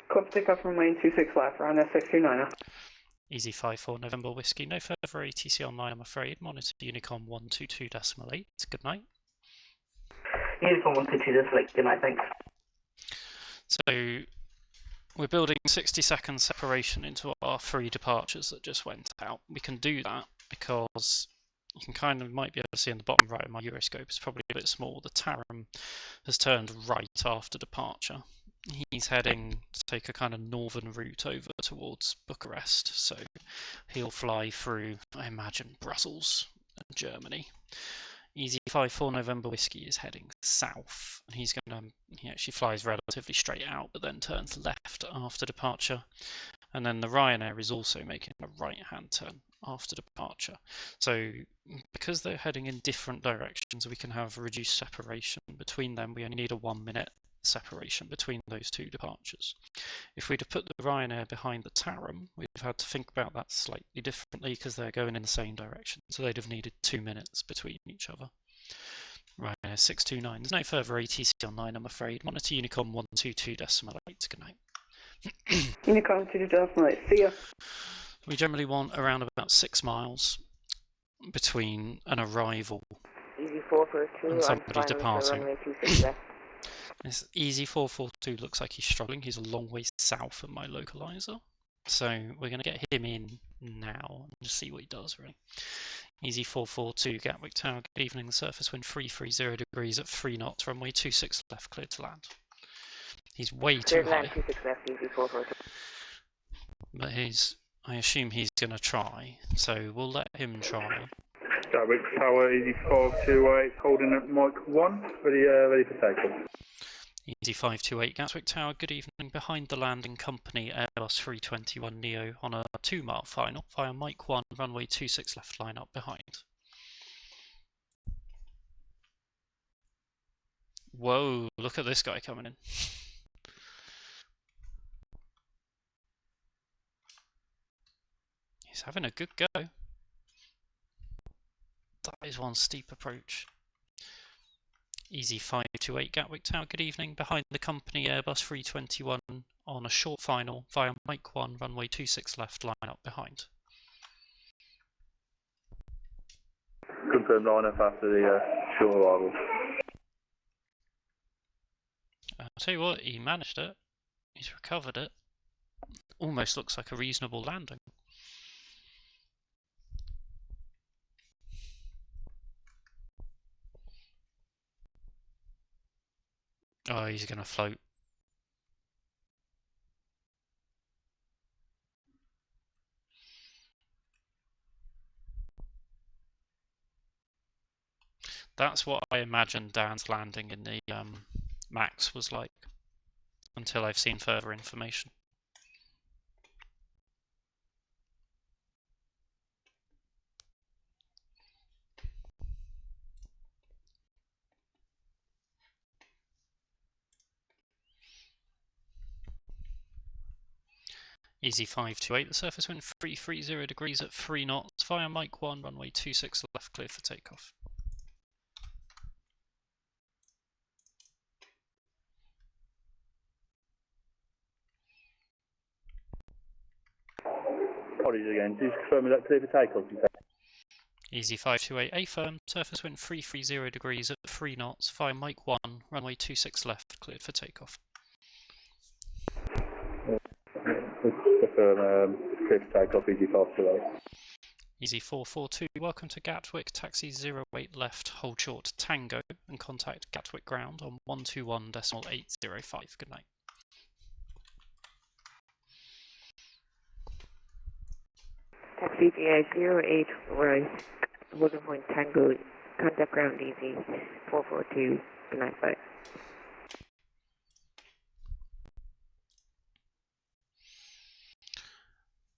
Clear for takeoff from lane 26 left, Ryanair 629. Easy 54 November Whiskey, no further ATC online I'm afraid, monitor Unicom 122.8, good night. Unicom 122.8, good night, thanks. So we're building 60-second separation into our 3 departures that just went out. We can do that because you can kind of might be able to see in the bottom right of my Euroscope, it's probably a bit small. The Tarim has turned right after departure. He's heading to take a kind of northern route over towards Bucharest, so he'll fly through, I imagine, Brussels and Germany. Easy 54 November Whiskey is heading south, and he actually flies relatively straight out, but then turns left after departure. And then the Ryanair is also making a right-hand turn after departure. So because they're heading in different directions, we can have reduced separation between them. We only need a 1 minute separation between those 2 departures. If we'd have put the Ryanair behind the Tarim, we'd have had to think about that slightly differently because they're going in the same direction, so they'd have needed 2 minutes between each other. Ryanair 629, there's no further ATC online I'm afraid, monitor Unicom 122.8, good night. Unicom 222.8, see ya. We generally want around about 6 miles between an arrival Easy 442, and somebody departing. runway 26 left. This Easy 442 looks like he's struggling. He's a long way south of my localizer. So we're going to get him in now and just see what he does, really. Easy 442, Gatwick Tower, good evening. The surface wind 330 degrees at 3 knots, runway 26 left, cleared to land. He's way too high. 26 left, Easy 442. But I assume he's going to try, so we'll let him try. Gatwick Tower, Easy 528, holding at Mike 1, ready for takeoff. Easy 528, Gatwick Tower, good evening. Behind the landing company, Airbus 321 Neo on a 2-mile final, via Mike 1, runway 26 left, line up behind. Whoa, look at this guy coming in. He's having a good go. That is one steep approach. Easy 528 Gatwick Tower, good evening. Behind the company Airbus 321 on a short final via Mike 1, runway 26 left, line up behind. Confirm line up after the short arrival. I'll tell you what, he managed it. He's recovered it. Almost looks like a reasonable landing. Oh, he's going to float. That's what I imagined Dan's landing in the Max was like, until I've seen further information. Easy 528, the surface wind 330 degrees at 3 knots, via Mike 1, runway 26 left, clear for takeoff. Apologies again, just confirm that clear for takeoff. Easy 528, A firm, surface wind 330 degrees at 3 knots, via Mike 1, runway 26 left, cleared for takeoff. Confirm clear for takeoff, Easy 528. Easy 442, welcome to Gatwick, taxi 08 left, hold short Tango, and contact Gatwick ground on 121.805. Good night. Taxi VI 08 right, holding point Tango, contact ground Easy 442, good night, bye.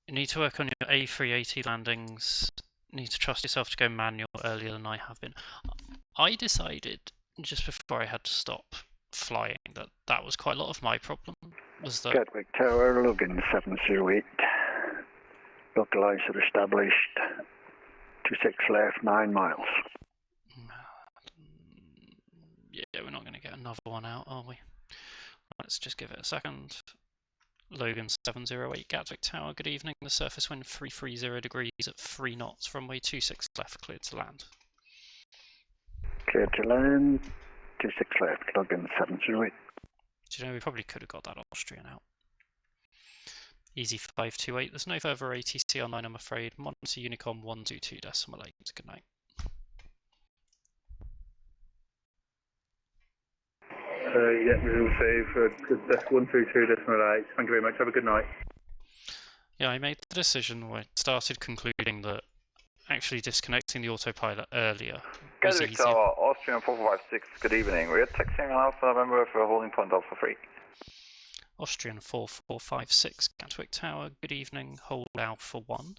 You need to work on your A380 landings need to trust yourself to go manual earlier than I have been. I decided just before I had to stop flying that that was quite a lot of my problem. Was that Gatwick Tower, login 708. Localizer established. 26 left, 9 miles. Yeah, we're not going to get another one out, are we? Let's just give it a second. Logan 708, Gatwick Tower, good evening. The surface wind 330 degrees at 3 knots, runway 26 left, cleared to land. Cleared to land, 26 left, login 708. Do you know, we probably could have got that Austrian out. Easy 528, there's no further ATC online, I'm afraid. Monitor Unicom 122.8, good night. Yeah, resume save, that's 122.8. Thank you very much, have a good night. Yeah, I made the decision when I started concluding that actually disconnecting the autopilot earlier was Gatwick easier. Tower, Austrian 456, good evening. We're taxiing on Alpha November for holding point Alpha 3. Austrian 4456, Gatwick Tower, good evening, hold Alpha 1.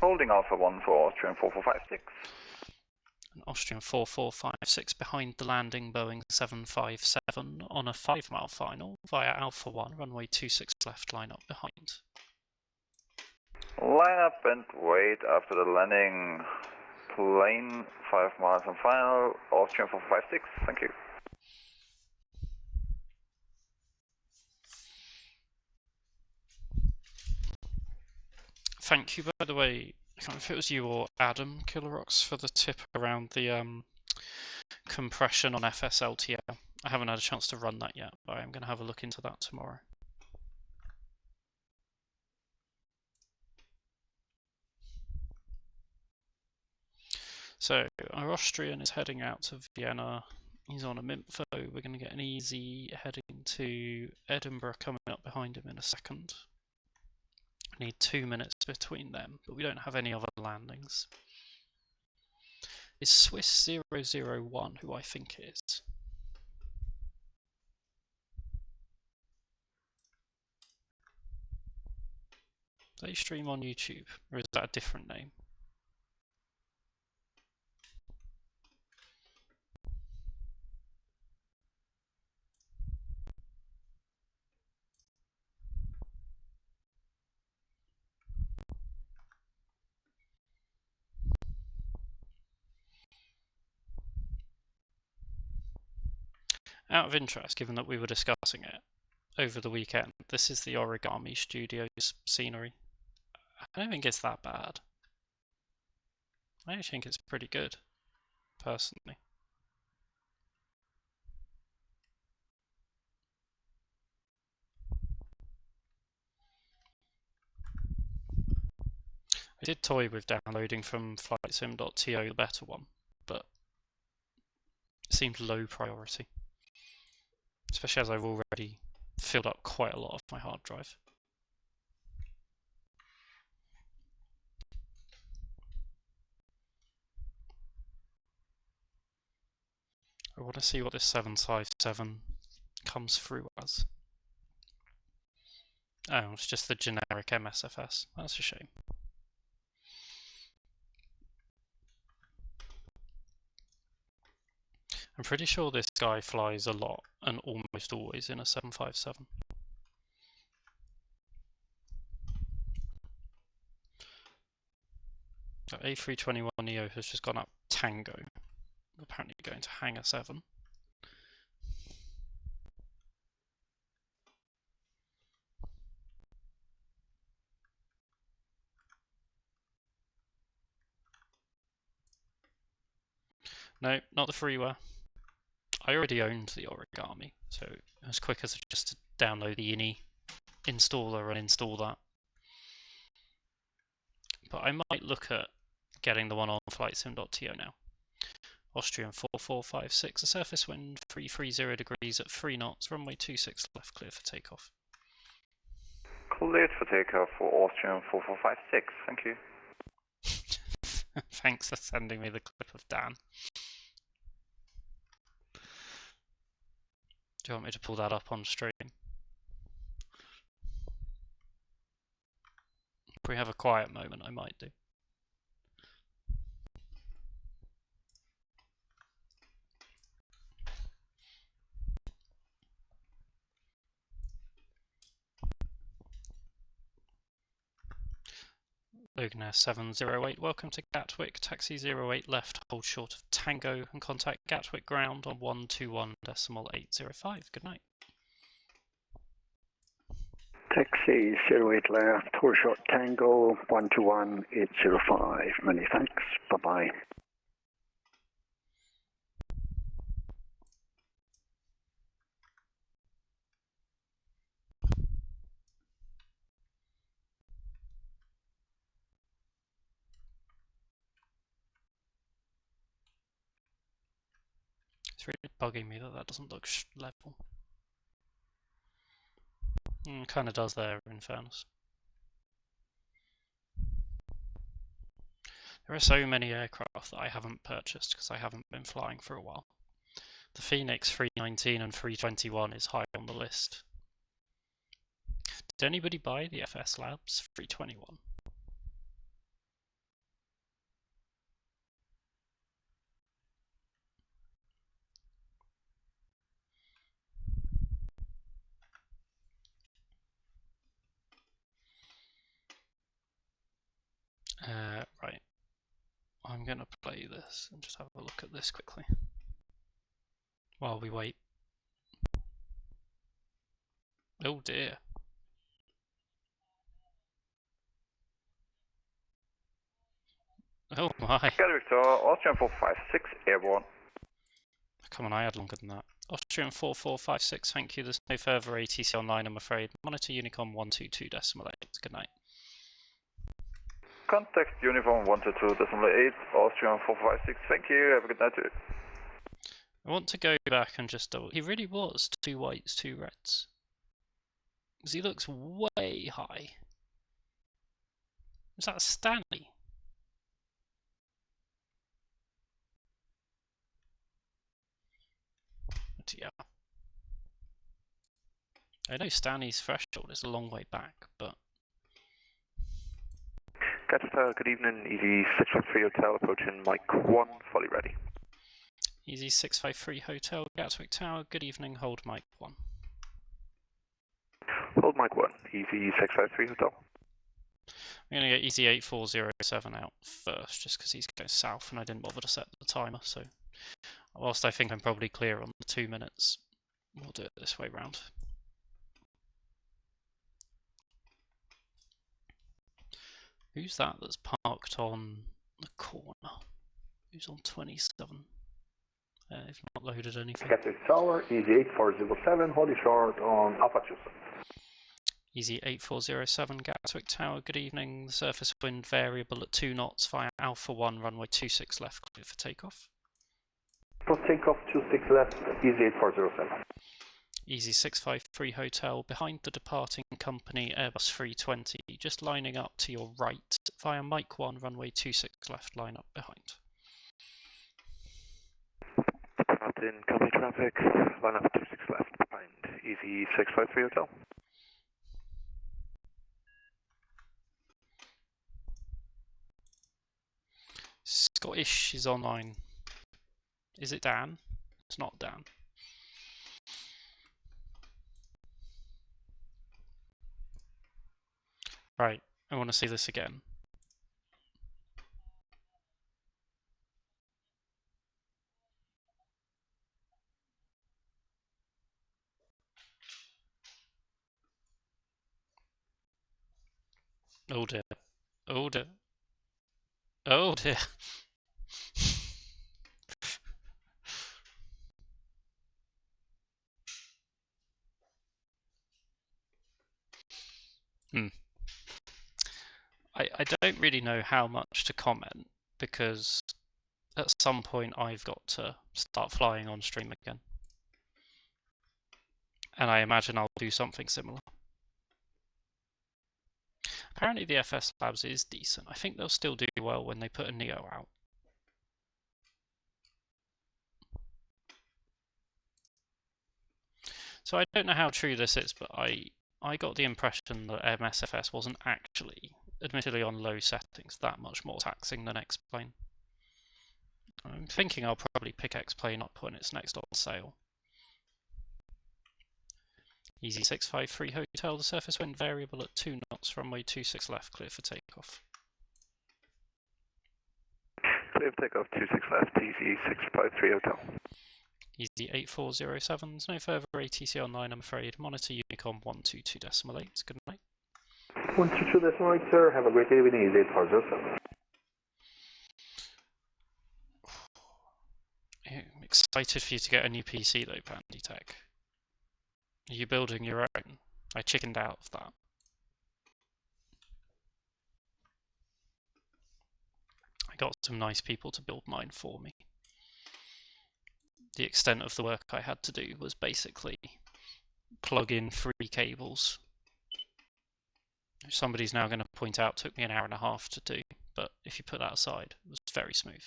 Holding Alpha 1 for Austrian 4456. And Austrian 4456 behind the landing, Boeing 757 on a 5-mile final via Alpha 1, runway 26 left, line up behind. Line up and wait after the landing. Plane 5 miles and final, Austrian 456, thank you. Thank you, by the way. I can't remember if it was you or Adam Killerox for the tip around the compression on FSLTL. I haven't had a chance to run that yet, but I'm going to have a look into that tomorrow. So, our Austrian is heading out to Vienna. He's on a Minfo. We're going to get an easy heading to Edinburgh coming up behind him in a second. I need 2 minutes between them, but we don't have any other landings. It's Swiss 001 who I think it is. Do they stream on YouTube, or is that a different name? Out of interest, given that we were discussing it over the weekend, this is the Origami Studios scenery. I don't think it's that bad. I actually think it's pretty good, personally. I did toy with downloading from flightsim.to the better one, but it seemed low priority. Especially as I've already filled up quite a lot of my hard drive. I want to see what this 757 comes through as. Oh, it's just the generic MSFS. That's a shame. I'm pretty sure this guy flies a lot and almost always in a 757. So A321neo has just gone up Tango. Apparently going to Hangar 7. No, not the freeware. I already owned the Origami, so as quick as just to download the INI installer and install that. But I might look at getting the one on flightsim.to now. Austrian 4456, a surface wind 330 degrees at 3 knots, runway 26 left, clear for takeoff. Cleared for takeoff for Austrian 4456, thank you. Thanks for sending me the clip of Dan. Do you want me to pull that up on stream? If we have a quiet moment, I might do. Lugner 708, welcome to Gatwick, taxi 08 left, hold short of Tango, and contact Gatwick ground on 121.805. Good night. Taxi 08 left, hold short Tango, 121.805. Many thanks. Bye-bye. It's really bugging me that that doesn't look level. Kind of does there, in fairness. There are so many aircraft that I haven't purchased because I haven't been flying for a while. The Phoenix 319 and 321 is high on the list. Did anybody buy the FS Labs 321? Right. I'm going to play this and just have a look at this quickly while we wait. Oh dear. Oh my. Gatwick to Austrian 456, airborne. Come on, I had longer than that. Austrian 4456, thank you. There's no further ATC online, I'm afraid. Monitor Unicom 122.8. Good night. Contact Uniform 122.8, Austrian 456, thank you. Have a good night too. I want to go back and just double. He really was 2 whites, 2 reds. Because he looks way high. Is that Stanley? Yeah. I know Stanley's threshold is a long way back, but... Gatwick, good evening, Easy 653 Hotel, approaching Mike 1, fully ready. Easy 653 Hotel, Gatwick Tower, good evening, hold Mike 1. Hold Mike 1, Easy 653 Hotel. I'm going to get Easy 8407 out first, just because he's going south and I didn't bother to set the timer, so... Whilst I think I'm probably clear on the 2 minutes, we'll do it this way round. Who's that that's parked on the corner? Who's on 27? They've not loaded anything. Gatwick Tower, Easy 8407, holding short on Alpha Tucson. Easy 8407, Gatwick Tower, good evening. The surface wind variable at 2 knots via Alpha 1, runway 26 left, clear for takeoff. For takeoff 26 left, Easy 8407. Easy 653 Hotel, behind the departing company Airbus 320, just lining up to your right via Mike 1, runway 26 left, line up behind. Departing company traffic, line up 26 left, behind Easy 653 Hotel. Scottish is online. Is it Dan? It's not Dan. Right, I want to see this again. Oh dear. Oh dear. Oh dear. I don't really know how much to comment because at some point I've got to start flying on stream again. And I imagine I'll do something similar. Apparently the FS Labs is decent. I think they'll still do well when they put a Neo out. So I don't know how true this is, but I got the impression that MSFS wasn't actually, admittedly on low settings, that much more taxing than X-Plane. I'm thinking I'll probably pick X-Plane up when it's next on sale. Easy 653 Hotel, the surface wind variable at 2 knots, runway 26 left, clear for takeoff. Clear for takeoff 26 left, easy 653 hotel. Easy 8407, no further ATC online, I'm afraid. Monitor Unicom 122.8. Good night. 122.8, sir. Have a great evening. Easy 8407. I'm excited for you to get a new PC though, Pandy Tech. Are you building your own? I chickened out of that. I got some nice people to build mine for me. The extent of the work I had to do was basically plug in 3 cables. Somebody's now going to point out took me an hour and a half to do, but if you put that aside, it was very smooth.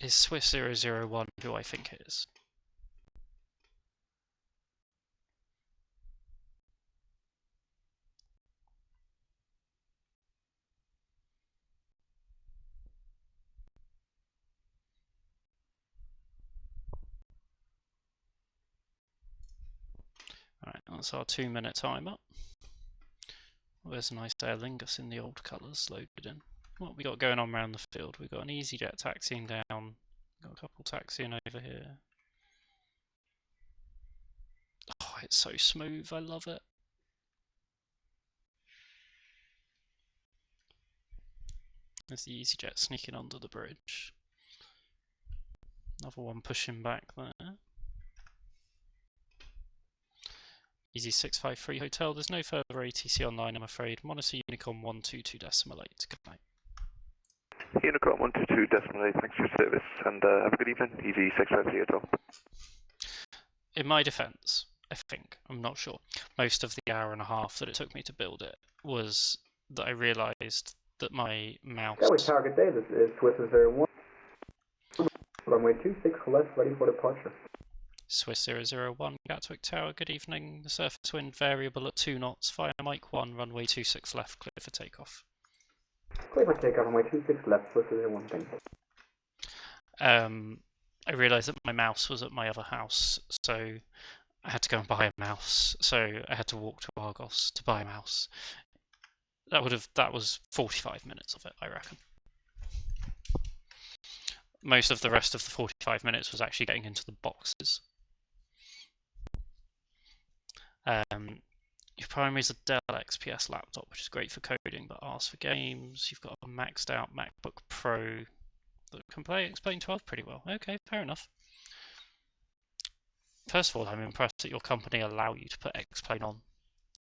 Is Swiss 001 who I think it is? Alright, that's our 2-minute timer. Well, there's a nice Aer Lingus in the old colours loaded in. What have we got going on around the field? We've got an EasyJet taxiing down, got a couple taxiing over here. Oh, it's so smooth, I love it. There's the EasyJet sneaking under the bridge. Another one pushing back there. Easy 653 Hotel, there's no further ATC online, I'm afraid. Monitor Unicom 122.8. Good night. Unicom 122.8, thanks for your service, and have a good evening. Easy 653 Hotel. In my defence, I think, I'm not sure, most of the hour and a half that it took me to build it was that I realised that my mouse... Gatwick target day, this is Swiss 01. Runway 26 left, ready for departure. Swiss 001, Gatwick Tower, good evening. The surface wind variable at 2 knots, via Mike 1, runway 26 left, clear for takeoff. Clear for takeoff, runway 26 left, Swiss 01, thank you. I realised that my mouse was at my other house, so I had to go and buy a mouse, so I had to walk to Argos to buy a mouse. That was 45 minutes of it, I reckon. Most of the rest of the 45 minutes was actually getting into the boxes. Your primary is a Dell XPS laptop, which is great for coding, but asks for games. You've got a maxed out MacBook Pro that can play Explain 12 pretty well. Okay, fair enough. First of all, I'm impressed that your company allow you to put Explain on,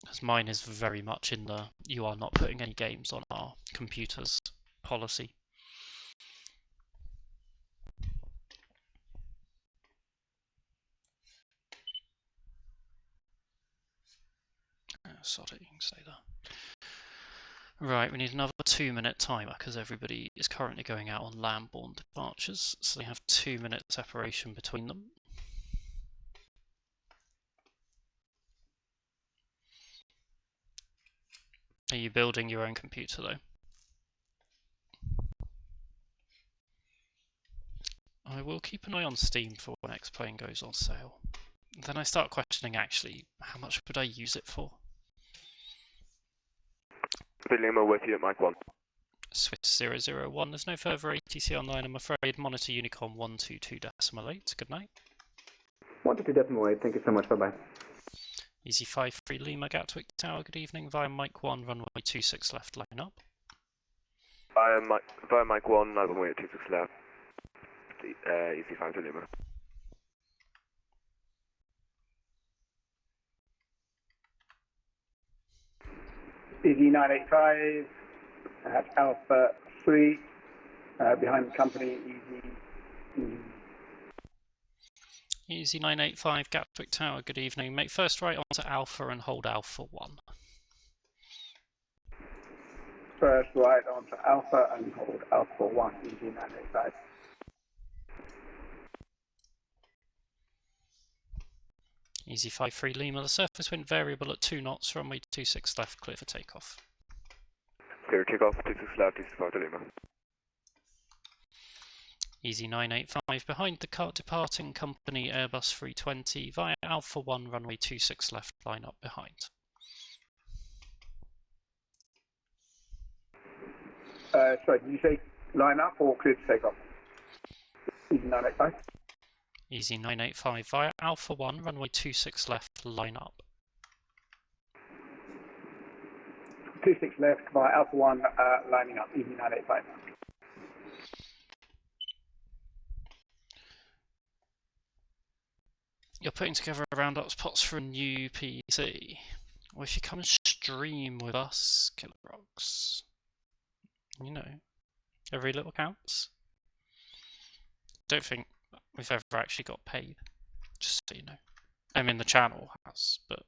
as mine is very much in the you are not putting any games on our computers policy. Sod it, you can say that. Right, we need another 2-minute timer because everybody is currently going out on land-borne departures, so they have 2-minute separation between them. Are you building your own computer though? I will keep an eye on Steam for when X-Plane goes on sale. Then I start questioning actually, how much would I use it for? Lima with you at Mike 1. Swiss 001, there's no further ATC online, I'm afraid. Monitor Unicom 122.8. Good night. 122.8, thank you so much, bye-bye. Easy 53 Lima, Gatwick Tower, good evening. Via Mike 1, runway 26 left, line up. Via Mike 1, runway 26 left. Easy 53 Lima. Easy 985 at Alpha 3, behind the company, Easy 985, Gatwick Tower, good evening. Make first right onto Alpha and hold Alpha 1. First right onto Alpha and hold Alpha 1, easy 985. Easy 53 Lima, the surface wind variable at 2 knots, runway 26 left, clear for takeoff. Clear takeoff, 26 left, easy 53 Lima. Easy 985 behind the departing company Airbus 320 via Alpha 1 runway 26 left, line up behind. Sorry, did you say line up or clear to take off? Easy 985. Easy 985 via Alpha 1 runway 26 left, line up. 26 left via Alpha 1, lining up, easy 985. You're putting together a round up spots for a new PC. Well, if you come and stream with us, Killer Rocks, you know, every little counts. Don't think we've ever actually got paid, just so you know. I mean, the channel has, but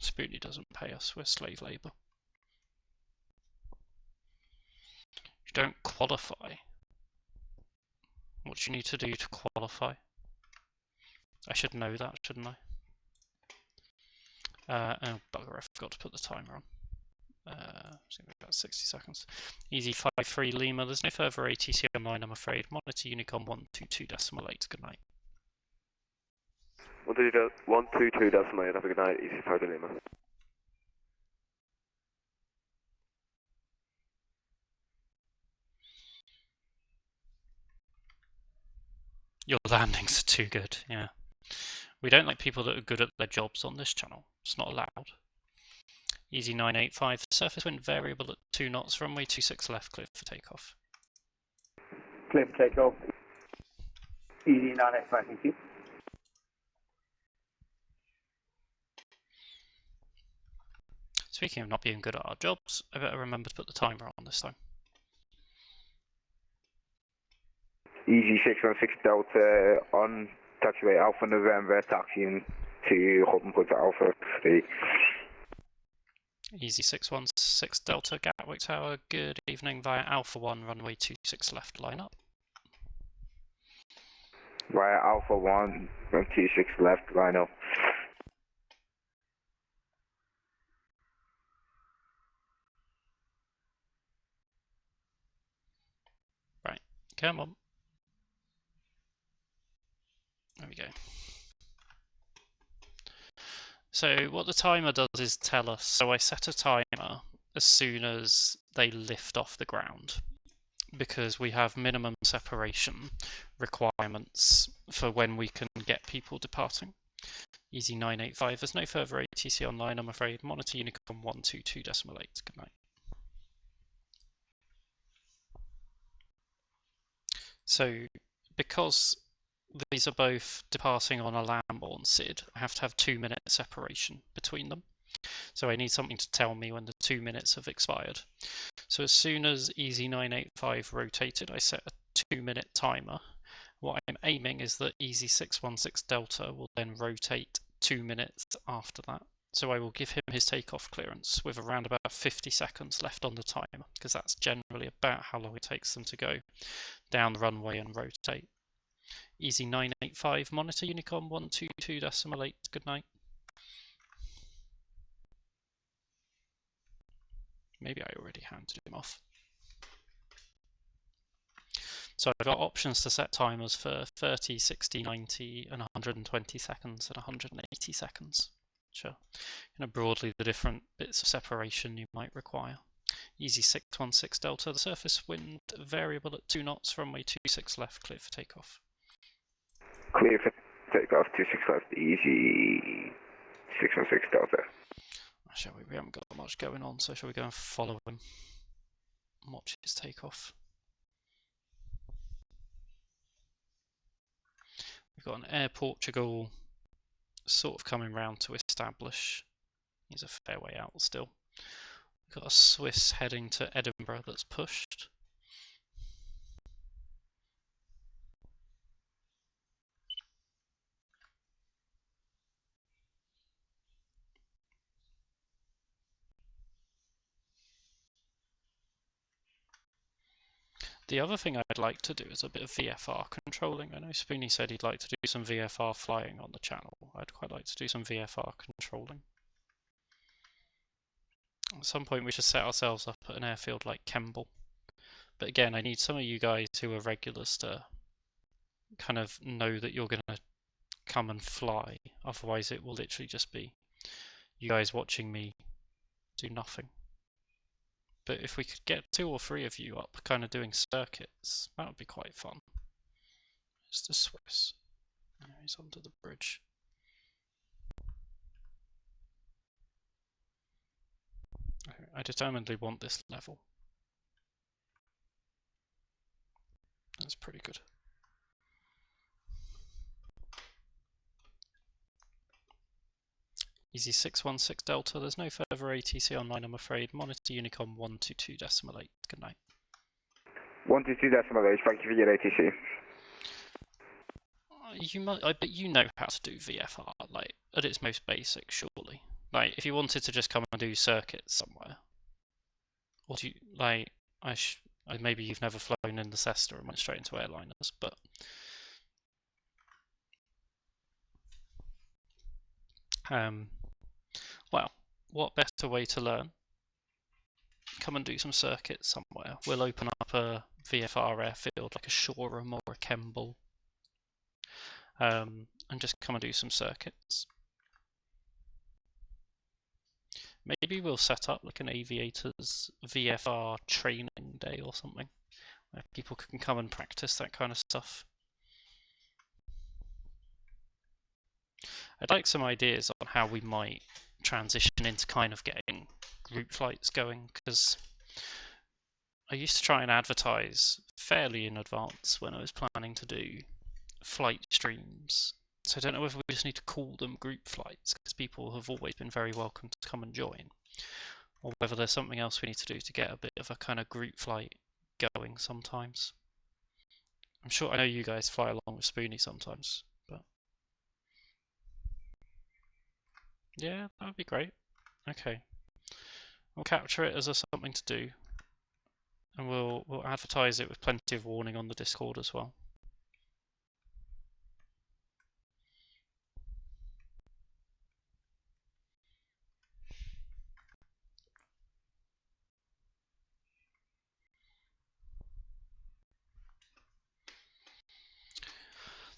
Spoonie doesn't pay us, we're slave labour. You don't qualify. What do you need to do to qualify? I should know that, shouldn't I? Oh bugger, I forgot to put the timer on. It's going to be about 60 seconds. Easy 53 Lima, there's no further ATC online, I'm afraid. Monitor Unicom 122.8, good night. 122.8, have a good night, Easy 5 Lima. Your landings are too good, yeah. We don't like people that are good at their jobs on this channel. It's not allowed. Easy 985, surface wind variable at 2 knots, runway 26 left, clear for takeoff. Clear for takeoff. Easy 985, thank you. Speaking of not being good at our jobs, I better remember to put the timer on this time. Easy 616 Delta on taxiway Alpha November, taxiing to Hottenput Alpha 3. Easy 616 Delta, Gatwick Tower, good evening via Alpha 1, runway 26 left, line up. Via Alpha 1, 26 left, line up. Right, come on. There we go. So what the timer does is tell us, so I set a timer as soon as they lift off the ground, because we have minimum separation requirements for when we can get people departing. Easy 985, there's no further ATC online, I'm afraid. Monitor Unicom 122.8, good night. So, because these are both departing on a land-borne SID, I have to have 2 minute separation between them. So I need something to tell me when the 2 minutes have expired. So as soon as Easy 985 rotated, I set a 2 minute timer. What I'm aiming is that Easy 616 Delta will then rotate 2 minutes after that. So I will give him his takeoff clearance with around about 50 seconds left on the timer, because that's generally about how long it takes them to go down the runway and rotate. Easy 985, monitor Unicom 122.8, good night. Maybe I already handed him off. So I've got options to set timers for 30, 60, 90, and 120 seconds and 180 seconds. Sure. Broadly the different bits of separation you might require. Easy 616 Delta, the surface wind variable at 2 knots, runway 26 left, clear for takeoff. Clear for takeoff, 26 left, Easy 616 Delta. Shall we? We haven't got much going on, so shall we go and follow him and watch his takeoff? We've got an Air Portugal sort of coming round to establish. He's a fair way out still. We've got a Swiss heading to Edinburgh that's pushed. The other thing I'd like to do is a bit of VFR controlling. I know Spoonie said he'd like to do some VFR flying on the channel. I'd quite like to do some VFR controlling. At some point we should set ourselves up at an airfield like Kemble. But again, I need some of you guys who are regulars to kind of know that you're going to come and fly. Otherwise it will literally just be you guys watching me do nothing. But if we could get 2 or 3 of you up kind of doing circuits, that would be quite fun. It's the Swiss. Oh, he's under the bridge. I determinedly want this level. That's pretty good. Easy 616 Delta, there's no further ATC online I'm afraid. Monitor Unicom 122.8. Good night. 122.8, thank you for your ATC. I bet you know how to do VFR, like, at its most basic, surely. Like, if you wanted to just come and do circuits somewhere. Or do you, like, maybe you've never flown in the Cessna and went straight into airliners, but... well, what better way to learn? Come and do some circuits somewhere. We'll open up a VFR airfield, like a Shoreham or a Kemble. And just come and do some circuits. Maybe we'll set up like an aviator's VFR training day or something, where people can come and practice that kind of stuff. I'd like some ideas on how we might transition into kind of getting group flights going, because I used to try and advertise fairly in advance when I was planning to do flight streams. So I don't know whether we just need to call them group flights, because people have always been very welcome to come and join, or whether there's something else we need to do to get a bit of a kind of group flight going sometimes. I know you guys fly along with Spoonie sometimes, but yeah, that would be great. Okay, we'll capture it as something to do, and we'll advertise it with plenty of warning on the Discord as well.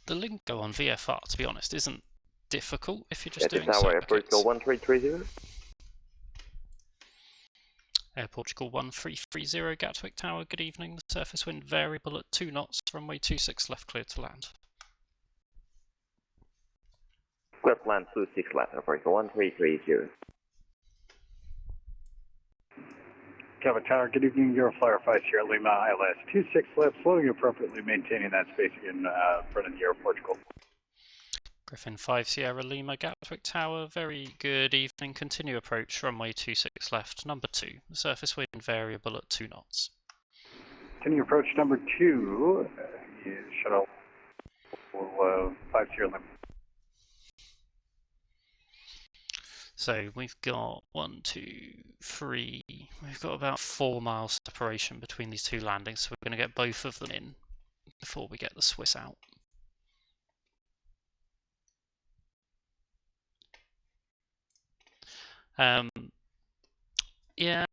The lingo on VFR, to be honest, isn't difficult if you're just doing circuits. Air Portugal 1330. Air Portugal 1330, Gatwick Tower, good evening. The surface wind variable at 2 knots, runway 26 left cleared to land. Clear to land 26 left, Air Portugal 1330. Gatwick Tower, good evening. Euroflyer 5 Sierra Lima, ILS 26 left, floating appropriately, maintaining that space in front of the Air Portugal. Griffin 5 Sierra Lima, Gatwick Tower, very good evening. Continue approach, runway 26 left, number 2. The surface wind variable at 2 knots. Continue approach number 2, shuttle 5 Sierra Lima. So we've got 1, 2, 3, we've got about 4 miles separation between these 2 landings, so we're going to get both of them in before we get the Swiss out. Yeah,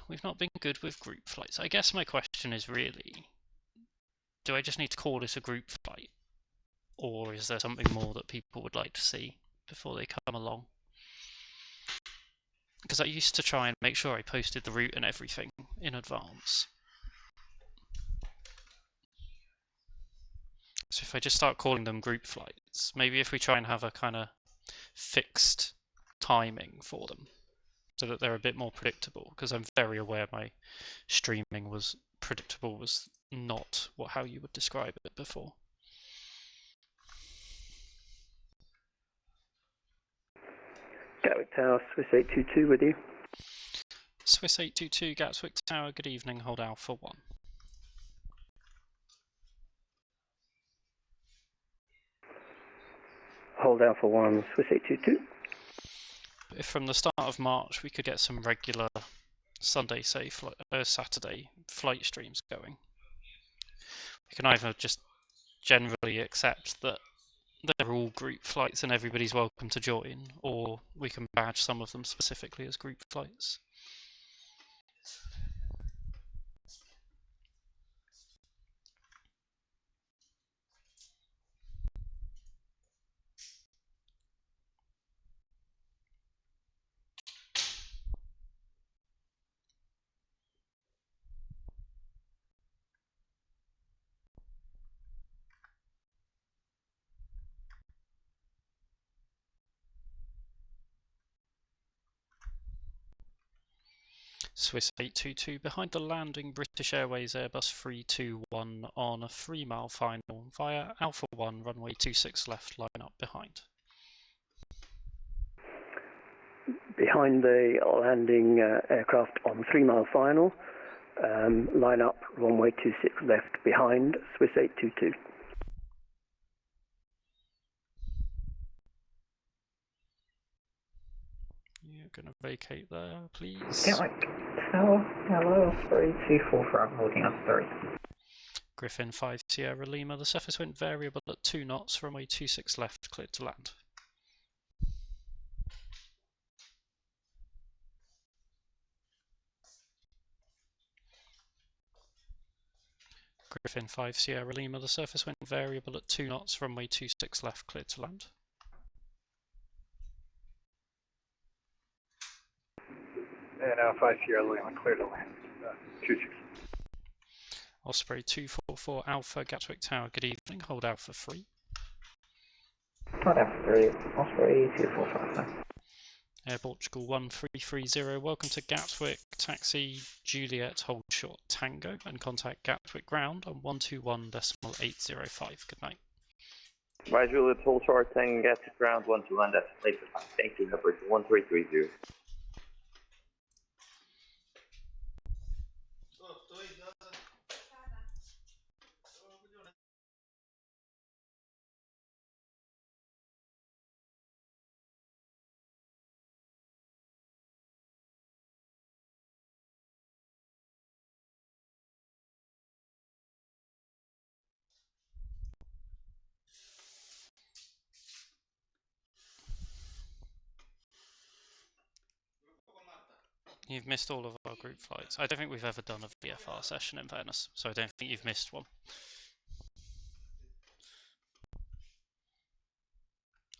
we've not been good with group flights. I guess my question is really, do I just need to call this a group flight? Or is there something more that people would like to see before they come along? Because I used to try and make sure I posted the route and everything in advance. So if I just start calling them group flights, maybe if we try and have a kind of fixed timing for them, so that they're a bit more predictable, because I'm very aware my streaming was predictable, was not how you would describe it before. Gatwick Tower, Swiss 822 with you. Swiss 822, Gatwick Tower, good evening, hold Alpha 1. Hold Alpha 1, Swiss 822. If from the start of March we could get some regular Saturday flight streams going, we can either just generally accept that they're all group flights and everybody's welcome to join, or we can badge some of them specifically as group flights. Swiss 822 behind the landing, British Airways Airbus 321 on a 3-mile final via Alpha 1, runway 26 left, line up behind. Behind the landing aircraft on 3-mile final, line up, runway 26 left behind, Swiss 822. You're going to vacate there, please. Gatwick Tower, hello, Osprey 244, I'm holding up 3. Griffin 5 Sierra Lima, the surface wind variable at 2 knots, runway 26 left, cleared to land. Griffin 5 Sierra Lima, the surface wind variable at 2 knots, runway 26 left, cleared to land. And 5 Sierra Lima, clear to land. 26. Osprey 244 Alpha, Gatwick Tower, good evening, hold Alpha 3. Hold Alpha 3, Osprey 245. Air Portugal 1330, welcome to Gatwick, taxi Juliet, hold short Tango, and contact Gatwick ground on 121.805. Good night. Right, Juliet, hold short Tango, Gatwick ground 121.805. Thank you, number 1330. You've missed all of our group flights. I don't think we've ever done a VFR session in fairness, so I don't think you've missed one.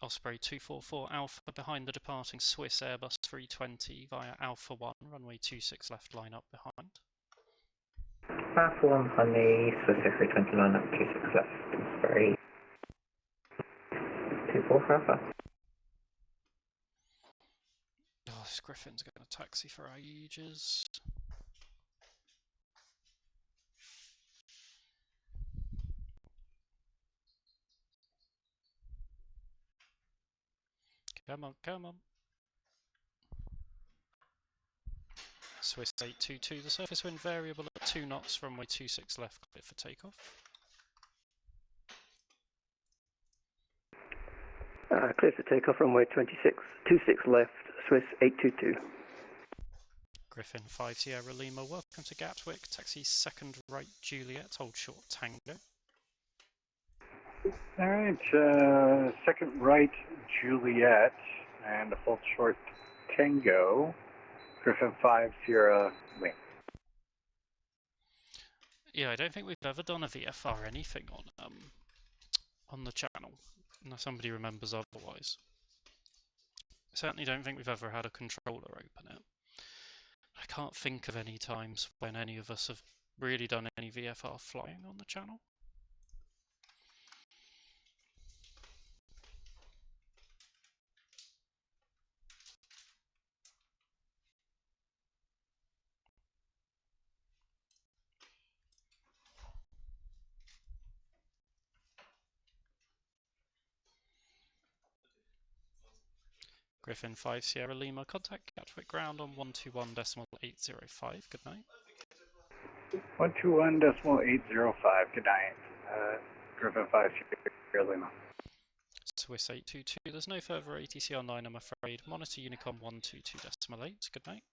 Osprey 244 Alpha behind the departing Swiss Airbus 320 via Alpha 1, runway 26 left, line up behind. Alpha 1 behind the Swiss A320 line up 26 left, Osprey 244 Alpha. Oh, this Griffin's going to taxi for ages. Come on, come on. Swiss 822, the surface wind variable at 2 knots, runway 26 left, clear for takeoff. Clear for takeoff, runway 26 left, Swiss 822. Griffin 5 Sierra Lima, welcome to Gatwick, taxi second right Juliet, hold short Tango. Alright, second right Juliet, and hold short Tango, Griffin 5 Sierra Lima. Yeah, I don't think we've ever done a VFR anything on the channel, unless somebody remembers otherwise. I certainly don't think we've ever had a controller open it. I can't think of any times when any of us have really done any VFR flying on the channel. Griffin 5 Sierra Lima, contact Gatwick ground on 121.805. Good night. 121.805. Good night. Griffin 5 Sierra Lima. Swiss 822. There's no further ATC online, I'm afraid. Monitor Unicom 122.8. Good night.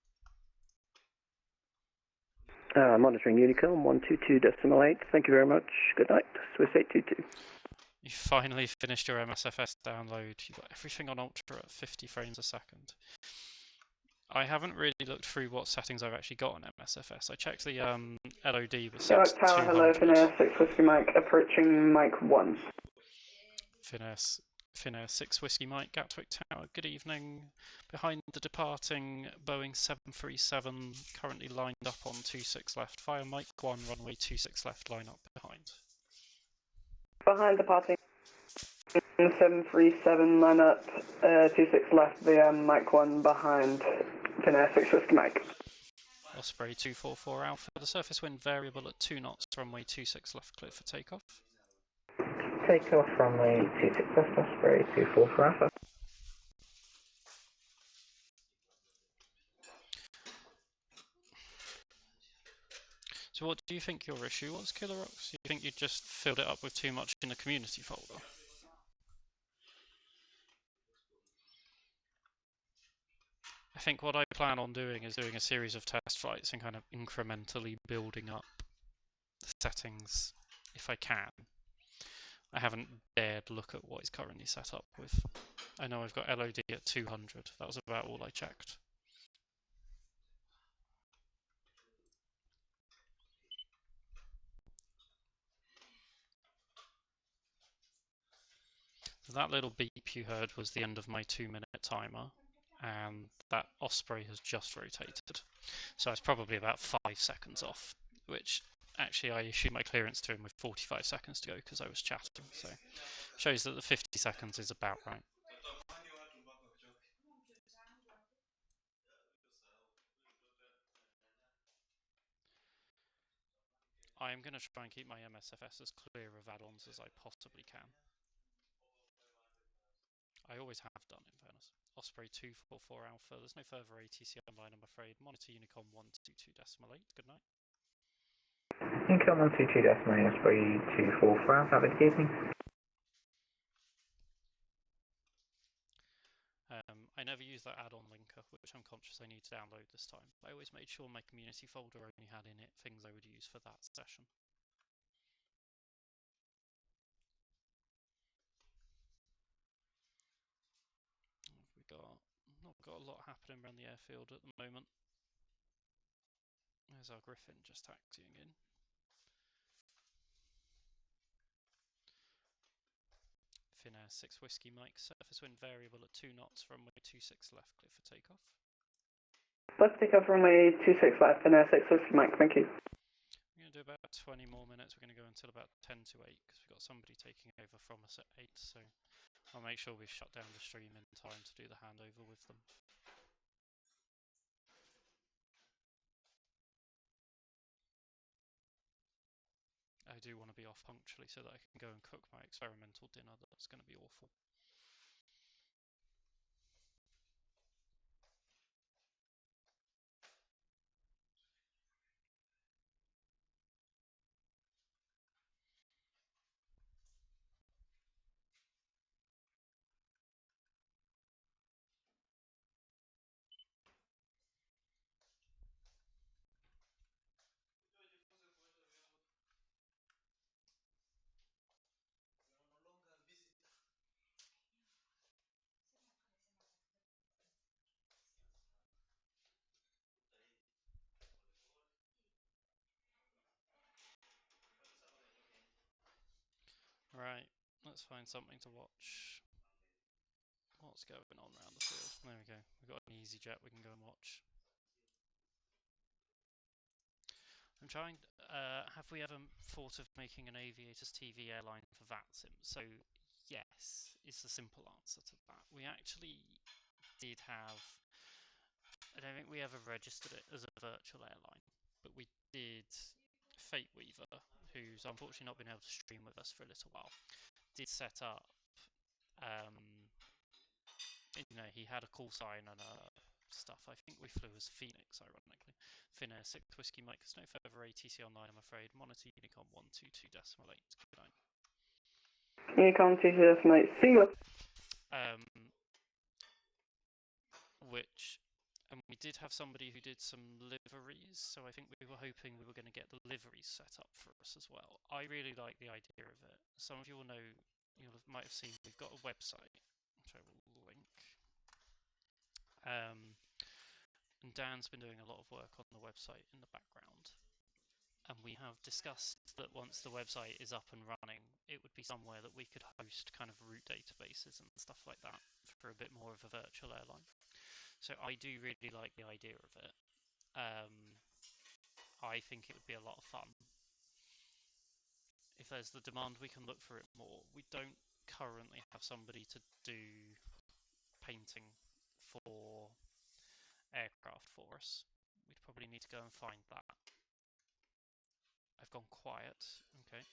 Monitoring Unicom 122.8. Thank you very much. Good night. Swiss 822. You finally finished your MSFS download. You've got everything on Ultra at 50 frames a second. I haven't really looked through what settings I've actually got on MSFS. I checked the LOD was set to 200. Tower, hello, Finnair 6 Whiskey Mike, approaching Mike 1. Finnair 6 Whiskey Mike, Gatwick Tower, good evening. Behind the departing Boeing 737, currently lined up on 26 left, via Mike 1, runway 26 left, line up behind. Behind departing 737, line up 26 left via Mike 1 behind Finnair 6 Whiskey Mike. Osprey 244 Alpha, the surface wind variable at 2 knots, runway 26 left clear for takeoff. Takeoff runway 26 left, Osprey 244 Alpha. So what do you think your issue was, Killer Rocks? Do you think you just filled it up with too much in the community folder? I think what I plan on doing is doing a series of test flights and kind of incrementally building up the settings if I can. I haven't dared look at what is currently set up with. I know I've got LOD at 200, that was about all I checked. So that little beep you heard was the end of my 2-minute timer, and that Osprey has just rotated. So it's probably about 5 seconds off, which actually I issued my clearance to him with 45 seconds to go because I was chatting, so shows that the 50 seconds is about right. I am going to try and keep my MSFS as clear of add-ons as I possibly can. I always have done, in fairness. Osprey 244 Alpha, there's no further ATC online, I'm afraid. Monitor Unicom 122.8, good night. Unicom 122.8, Osprey 244 Alpha, have a good evening. I never used that add-on linker, which I'm conscious I need to download this time. I always made sure my community folder only had in it things I would use for that session. We got not got a lot happening around the airfield at the moment. There's our Griffin just taxiing in. Finnair 6 Whiskey Mike, surface wind variable at 2 knots, runway 26 left, clear for takeoff. Let's take off runway 26 left, Finnair 6 Whiskey Mike, thank you. We're going to do about 20 more minutes. We're going to go until about 10 to 8 because we've got somebody taking over from us at 8, so I'll make sure we've shut down the stream in time to do the handover with them. I do want to be off punctually so that I can go and cook my experimental dinner. That's going to be awful. Right, let's find something to watch. What's going on around the field? There we go. We've got an EasyJet we can go and watch. I'm trying. Have we ever thought of making an Aviators TV airline for VATSIM? So yes, is the simple answer to that. We actually did have. I don't think we ever registered it as a virtual airline, but we did. Fate Weaver, who's unfortunately not been able to stream with us for a little while, did set up. You know, he had a call sign and stuff. I think we flew as Phoenix, ironically. Finnair 6 Whiskey Mike, there's no further ATC online, I'm afraid. Monitor Unicom 122.8. Good night. Unicom 228, single. And we did have somebody who did some liveries, so I think we were hoping we were going to get the liveries set up for us as well. I really like the idea of it. Some of you will know, might have seen, we've got a website, which I will link. And Dan's been doing a lot of work on the website in the background. And we have discussed that once the website is up and running, it would be somewhere that we could host kind of route databases and stuff like that for a bit more of a virtual airline. So I do really like the idea of it. I think it would be a lot of fun. If there's the demand, we can look for it more. We don't currently have somebody to do painting for aircraft for us. we'd probably need to go and find that. I've gone quiet. Okay.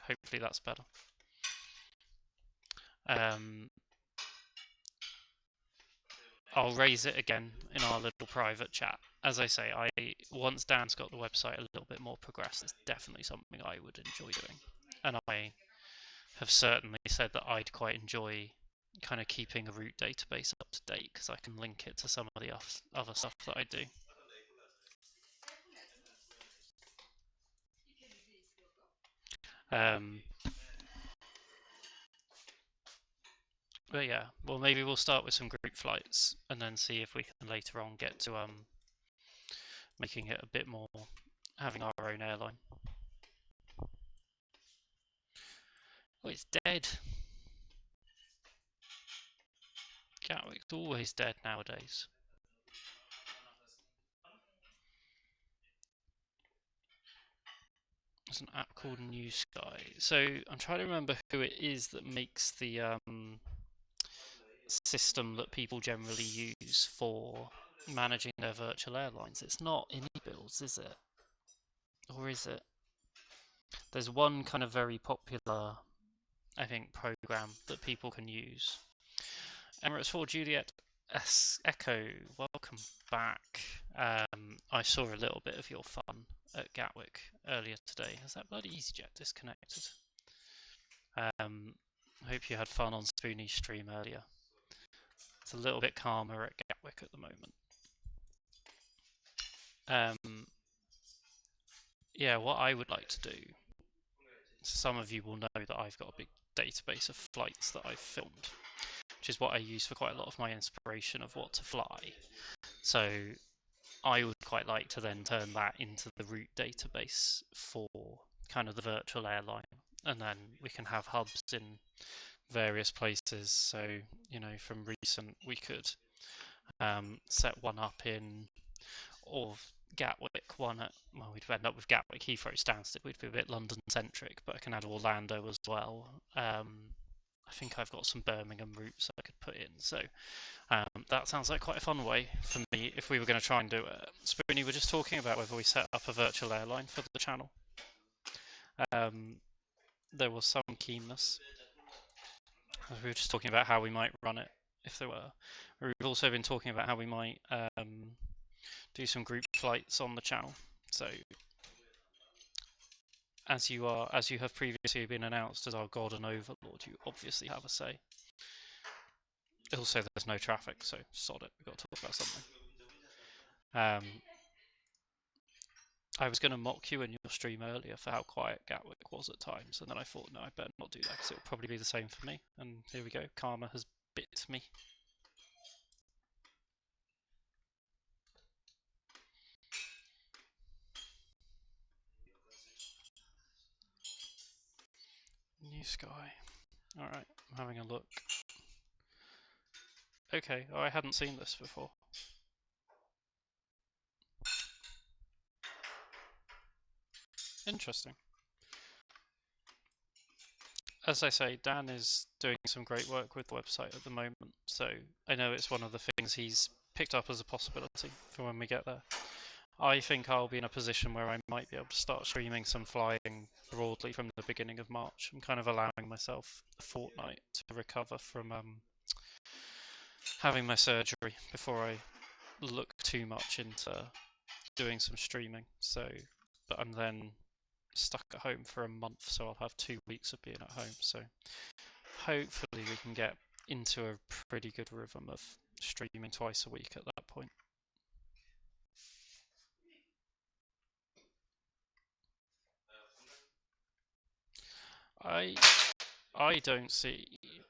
Hopefully that's better. I'll raise it again in our little private chat. As I say, once Dan's got the website a little bit more progressed, it's definitely something I would enjoy doing. And I have certainly said that I'd quite enjoy kind of keeping a route database up to date, because I can link it to some of the other stuff that I do. But yeah, well, maybe we'll start with some group flights and then see if we can later on get to making it a bit more, having our own airline. Oh, it's dead. Gatwick's always dead nowadays. There's an app called New Sky. So I'm trying to remember who it is that makes the system that people generally use for managing their virtual airlines. It's not IndyBuilds, is it? Or is it? There's one kind of very popular, I think, program that people can use. Emirates 4 Juliet Echo, welcome back. I saw a little bit of your fun at Gatwick earlier today. Has that bloody EasyJet disconnected? I hope you had fun on Spoonie's stream earlier. It's a little bit calmer at Gatwick at the moment. Yeah, what I would like to do, some of you will know that I've got a big database of flights that I've filmed, which is what I use for quite a lot of my inspiration of what to fly. So I would quite like to then turn that into the route database for kind of the virtual airline, and then we can have hubs in various places. So, you know, from recent, we could set one up in Gatwick, one at, well, we'd end up with Gatwick, Heathrow, Stansted. We'd be a bit London centric, but I can add Orlando as well. I think I've got some Birmingham routes I could put in. So that sounds like quite a fun way for me if we were going to try and do it. Spoonie, we're just talking about whether we set up a virtual airline for the channel. There was some keenness. We were just talking about how we might run it if there were. We've also been talking about how we might do some group flights on the channel. So as you have previously been announced as our god and overlord, you obviously have a say. Also, there's no traffic, so sod it. We've got to talk about something. I was going to mock you in your stream earlier for how quiet Gatwick was at times, and then I thought, no, I better not do that, because it'll probably be the same for me. And here we go, karma has bit me. New Sky. Alright, I'm having a look. Okay, oh, I hadn't seen this before. Interesting. As I say, Dan is doing some great work with the website at the moment, so I know it's one of the things he's picked up as a possibility for when we get there. I think I'll be in a position where I might be able to start streaming some flying broadly from the beginning of March. I'm kind of allowing myself a fortnight to recover from having my surgery before I look too much into doing some streaming. So, but I'm then stuck at home for a month, so I'll have 2 weeks of being at home. So hopefully we can get into a pretty good rhythm of streaming twice a week at that point. I don't see,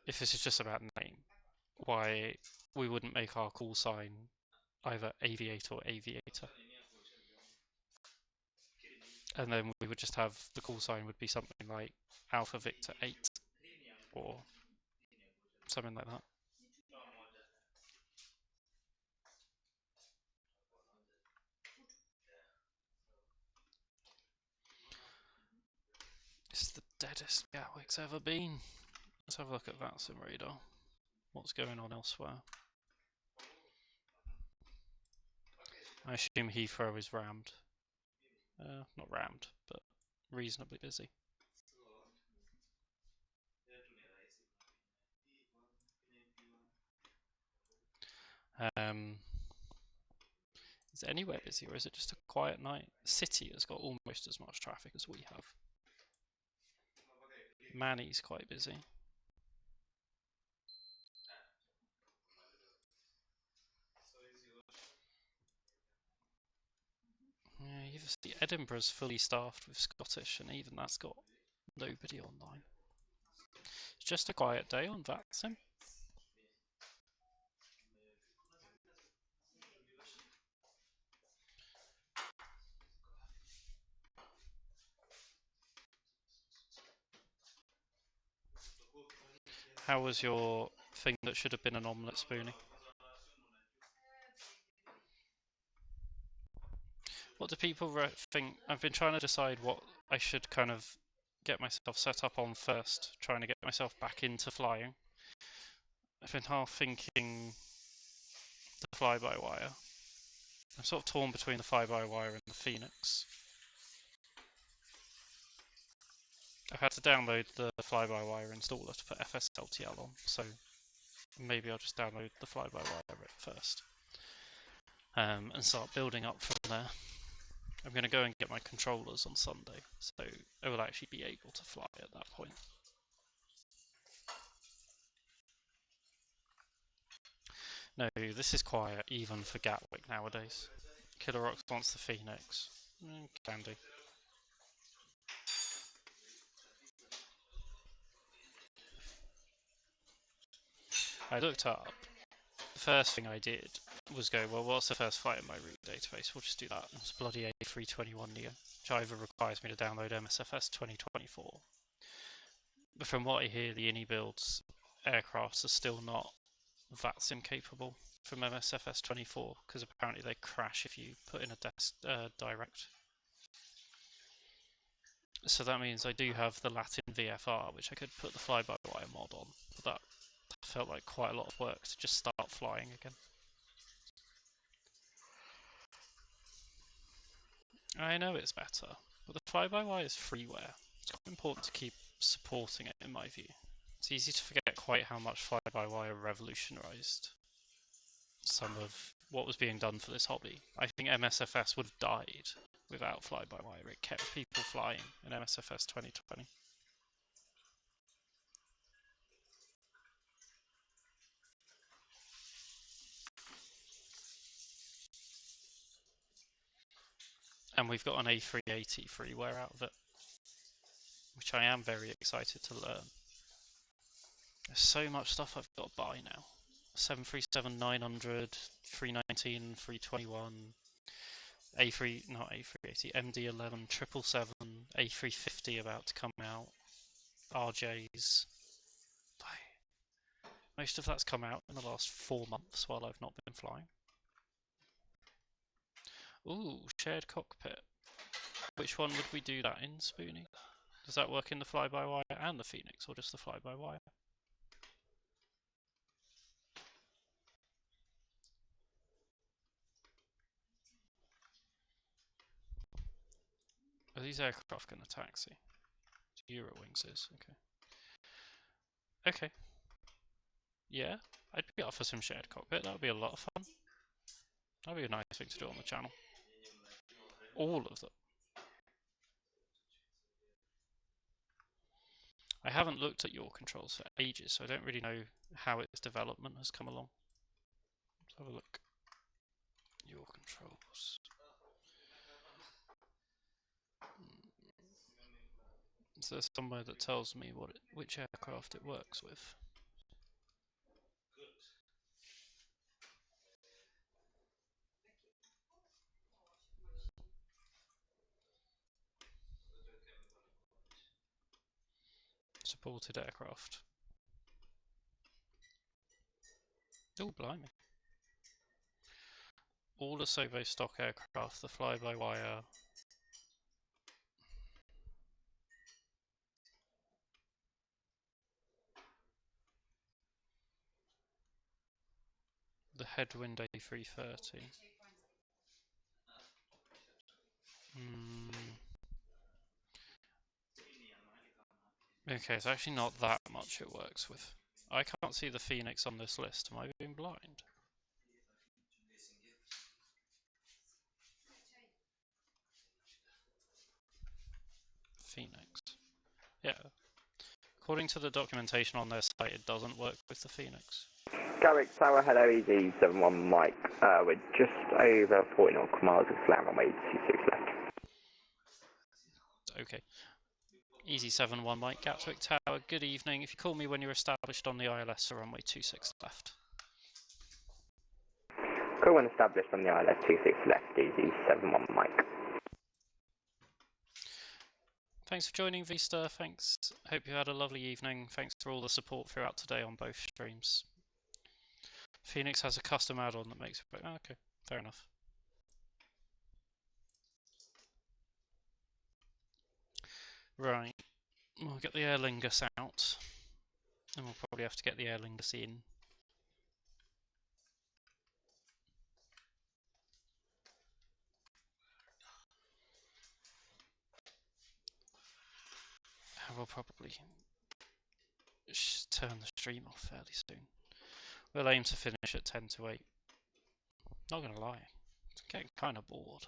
if this is just about name, why we wouldn't make our call sign either Aviator or Aviator. And then we would just have, the call sign would be something like Alpha Victor 8 or something like that. It's the deadest Gatwick's ever been. Let's have a look at VATSIM radar. What's going on elsewhere? I assume Heathrow is rammed. Not rammed, but reasonably busy. Is it anywhere busy, or is it just a quiet night? City has got almost as much traffic as we have. Manny's quite busy. Yeah, you see Edinburgh's fully staffed with Scottish, and even that's got nobody online. It's just a quiet day on VATSIM. How was your thing that should have been an omelette, Spoonie? What do people think? I've been trying to decide what I should kind of get myself set up on first, trying to get myself back into flying. I've been half thinking the fly-by-wire. I'm sort of torn between the fly-by-wire and the Phoenix. I've had to download the fly-by-wire installer to put FSLTL on, so maybe I'll just download the fly-by-wire bit first and start building up from there. I'm going to go and get my controllers on Sunday, so I will actually be able to fly at that point. No, this is quiet even for Gatwick nowadays. Killer Rocks wants the Phoenix. Can do. I looked up. The first thing I did was go, well, what's the first flight in my route database? We'll just do that. It was bloody A321neo, which either requires me to download MSFS 2024. But from what I hear, the INI-builds aircrafts are still not VATSIM capable from MSFS 24, because apparently they crash if you put in a direct. So that means I do have the Latin VFR, which I could put the fly-by-wire mod on, but that felt like quite a lot of work to just start flying again. I know it's better, but the fly-by-wire is freeware. It's quite important to keep supporting it, in my view. It's easy to forget quite how much fly-by-wire revolutionised some of what was being done for this hobby. I think MSFS would have died without fly-by-wire. It kept people flying in MSFS 2020. And we've got an A380 freeware out of it, which I am very excited to learn. There's so much stuff I've got to buy now. 737-900, 319, 321, not A380, MD-11, 777, A350 about to come out, RJs. Most of that's come out in the last 4 months while I've not been flying. Ooh, shared cockpit. Which one would we do that in, Spoonie? Does that work in the fly-by-wire and the Phoenix, or just the fly-by-wire? Are these aircraft going to taxi? Eurowings is, okay. Okay. Yeah, I'd be up for some shared cockpit, that would be a lot of fun. That would be a nice thing to do on the channel. All of them. I haven't looked at your controls for ages, so I don't really know how its development has come along. Let's have a look. Your controls. Is there somewhere that tells me which aircraft it works with? Supported aircraft. Oh, blimey. All the Sovo stock aircraft, the fly-by-wire. The headwind A330. Okay, it's actually not that much it works with. I can't see the Phoenix on this list. Am I being blind? Phoenix. Yeah. According to the documentation on their site, it doesn't work with the Phoenix. Gatwick Tower, hello, easy 71 Mike. We're just over 40 nautical miles of slam on way 26 left. Okay. Easy 71 Mike, Gatwick Tower, good evening. If you call me when you're established on the ILS or runway 26 left. Call when established on the ILS 26 left, easy 71 Mike. Thanks for joining, Vista. Thanks. Hope you had a lovely evening. Thanks for all the support throughout today on both streams. Phoenix has a custom add-on that makes it... okay, fair enough. Right, we'll get the Aer Lingus out. And we'll probably have to get the Aer Lingus in. And we'll probably turn the stream off fairly soon. We'll aim to finish at 10 to 8. Not gonna lie, it's getting kind of bored.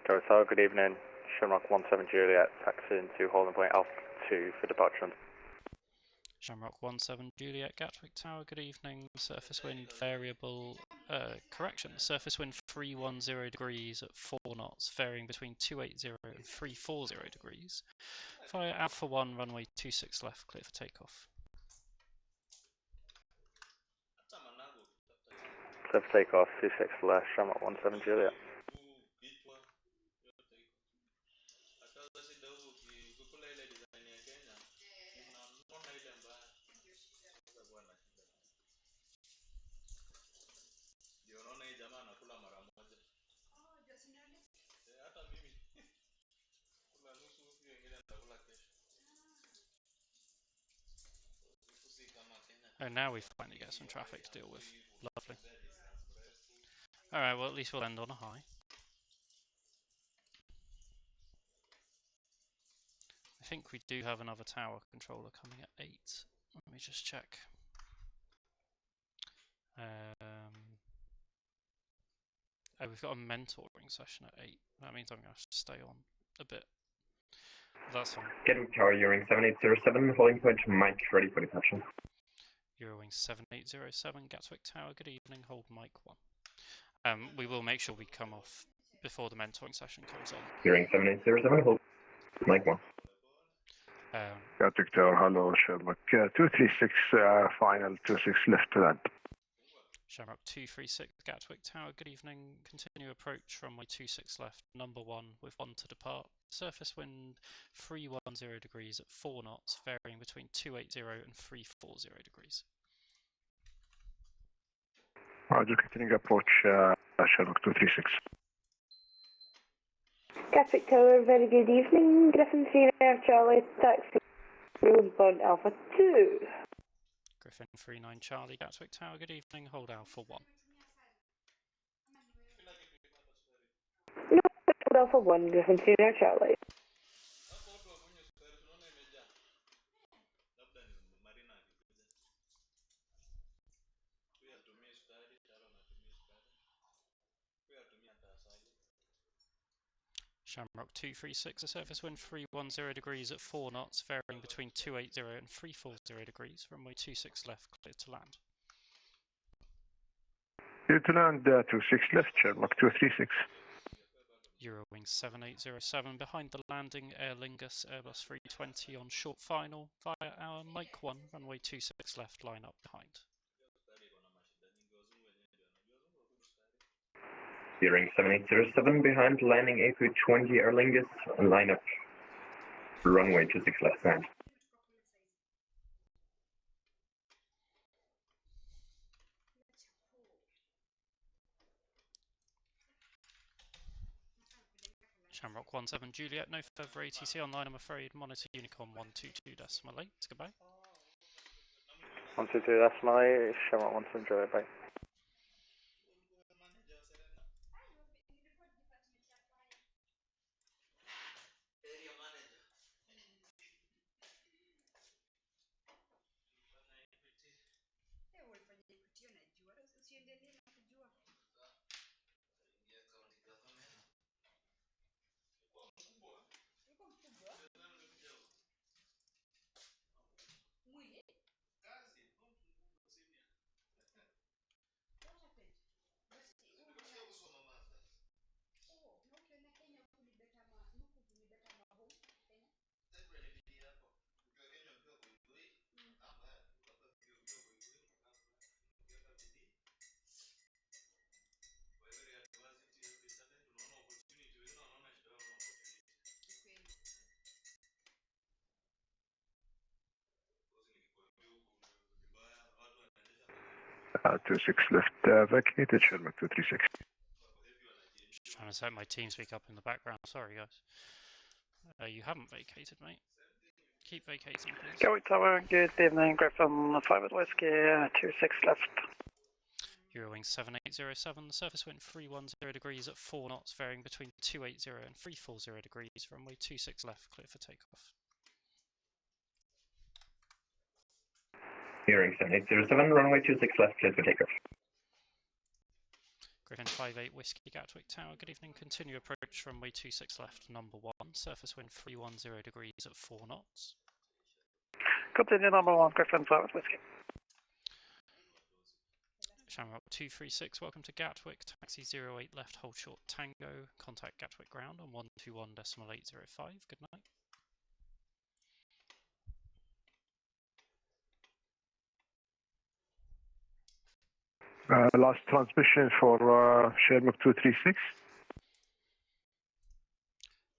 Tower, good evening. Shamrock 17 Juliet, taxiing to holding point Alpha 2 for departure. Shamrock 17 Juliet, Gatwick Tower, good evening. Surface wind variable, correction, surface wind 310 degrees at 4 knots, varying between 280 and 340 degrees. Via Alpha 1, runway 26 left, clear for takeoff. Clear for takeoff, 26 left, Shamrock 17 Juliet. Oh, now we finally get some traffic to deal with. Lovely. Alright, well at least we'll end on a high. I think we do have another tower controller coming at 8. Let me just check. Oh, we've got a mentoring session at 8. That means I'm going to have to stay on a bit. That's fine. Gatwick Tower, Eurowing 7807, holding point Mike, ready for departure. Eurowing 7807, Gatwick Tower, good evening, hold Mike 1. We will make sure we come off before the mentoring session comes on. Eurowing 7807, hold Mike 1. Gatwick Tower, hello, Sherlock. 236, final 26 left to that. Shamrock 236, Gatwick Tower, good evening. Continue approach runway 26 left, number 1 with 1 to depart. Surface wind 310 degrees at 4 knots, varying between 280 and 340 degrees. Roger, continuing approach, Sherlock 236. Gatwick Tower, very good evening. Griffin 3 Air Charlie, taxi. Roadbound Alpha 2. Griffin 39 Charlie, Gatwick Tower, good evening, hold Alpha 1. No, hold Alpha 1, Griffin 3 Air Charlie. Shamrock 236, a surface wind 310 degrees at 4 knots, varying between 280 and 340 degrees, runway 26 left, clear to land. Clear to land, 26 left, Sherlock 236. Eurowing 7807, behind the landing, Aer Lingus, Airbus 320 on short final, via our Mike 1, runway 26 left, line up behind. Eurowing 7807, behind landing A320 Aer Lingus, line up, runway 26 left behind. Shamrock 17 Juliet, no further ATC online, I'm afraid. Monitor Unicorn 122.8. Goodbye. 122.8, Shamrock 17 Juliet, bye. 26 left, vacated, Sherlock 236. Just trying to set my team speak up in the background. Sorry, guys. You haven't vacated, mate. Keep vacating, please. Gatwick Tower, good evening. Griffin 5 at Whiskey, 26 left. Eurowing 7807, the surface wind 310 degrees at 4 knots, varying between 280 and 340 degrees, runway 26 left, clear for takeoff. Hearing 7807, runway 26 left, clear for takeoff. Griffin 58 Whiskey, Gatwick Tower, good evening, continue approach, runway 26 left, number 1, surface wind 310 degrees at 4 knots. Continue number 1, Griffin 5 at Whiskey. Shamrock 236, welcome to Gatwick, taxi 08 left, hold short Tango, contact Gatwick ground on 121.805, good night. Last transmission for Sherlock 236.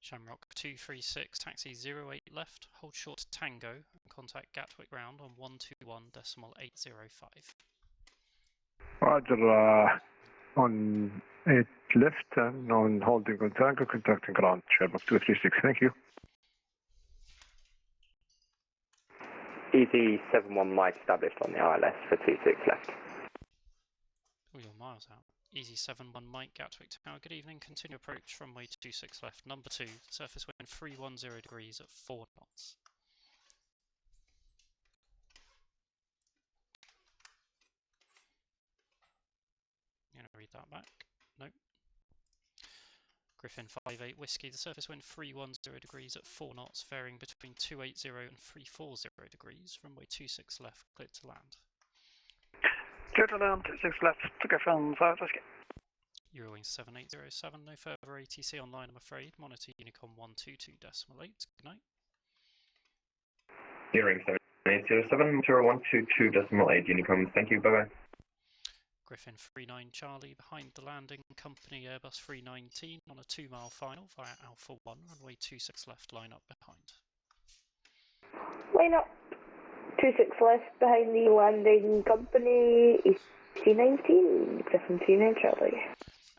Shamrock 236, taxi 08 left, hold short Tango, and contact Gatwick ground on 121.805. Roger, on 8 left and on holding on Tango, contacting ground, Sherlock 236, thank you. Easy 71 Mike established on the ILS for 26 left. Oh, you're miles out. Easy 71 Mike, Gatwick Tower, good evening, continue approach, runway 26 left, number 2, surface wind 310 degrees at 4 knots. I'm going to read that back. Nope. Griffin 58 Whiskey, the surface wind 310 degrees at 4 knots, varying between 280 and 340 degrees, runway 26 left, clear to land. Clear to land, 26 left, to Griffin 5 Whiskey. Eurowing 7807, no further ATC online, I'm afraid. Monitor Unicom 122.8, good night. Hearing 7807, monitor 122.8, Unicom, thank you, bye-bye. Griffin 39 Charlie, behind the landing, company Airbus 319 on a 2-mile final via Alpha 1, runway 26 left, line up behind. Line up, 26 left behind the landing company, EC19, Griffin 39 Charlie.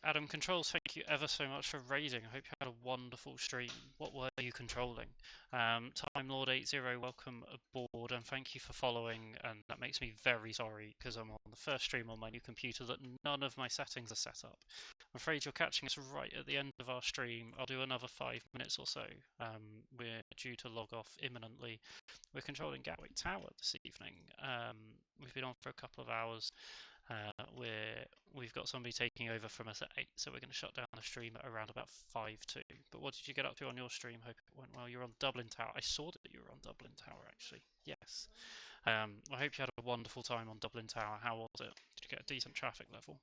Adam Controls, thank you ever so much for raiding. I hope you had a wonderful stream. What were you controlling? Time Lord 80, welcome aboard, and thank you for following. And that makes me very sorry because I'm on the first stream on my new computer that none of my settings are set up. I'm afraid you're catching us right at the end of our stream. I'll do another 5 minutes or so. We're due to log off imminently. We're controlling Gatwick Tower this evening. We've been on for a couple of hours. We've got somebody taking over from us at 8, so we're going to shut down the stream at around about 5:02. But what did you get up to on your stream? Hope it went well. You're on Dublin Tower. I saw that you were on Dublin Tower, actually. Yes. I hope you had a wonderful time on Dublin Tower. How was it? Did you get a decent traffic level?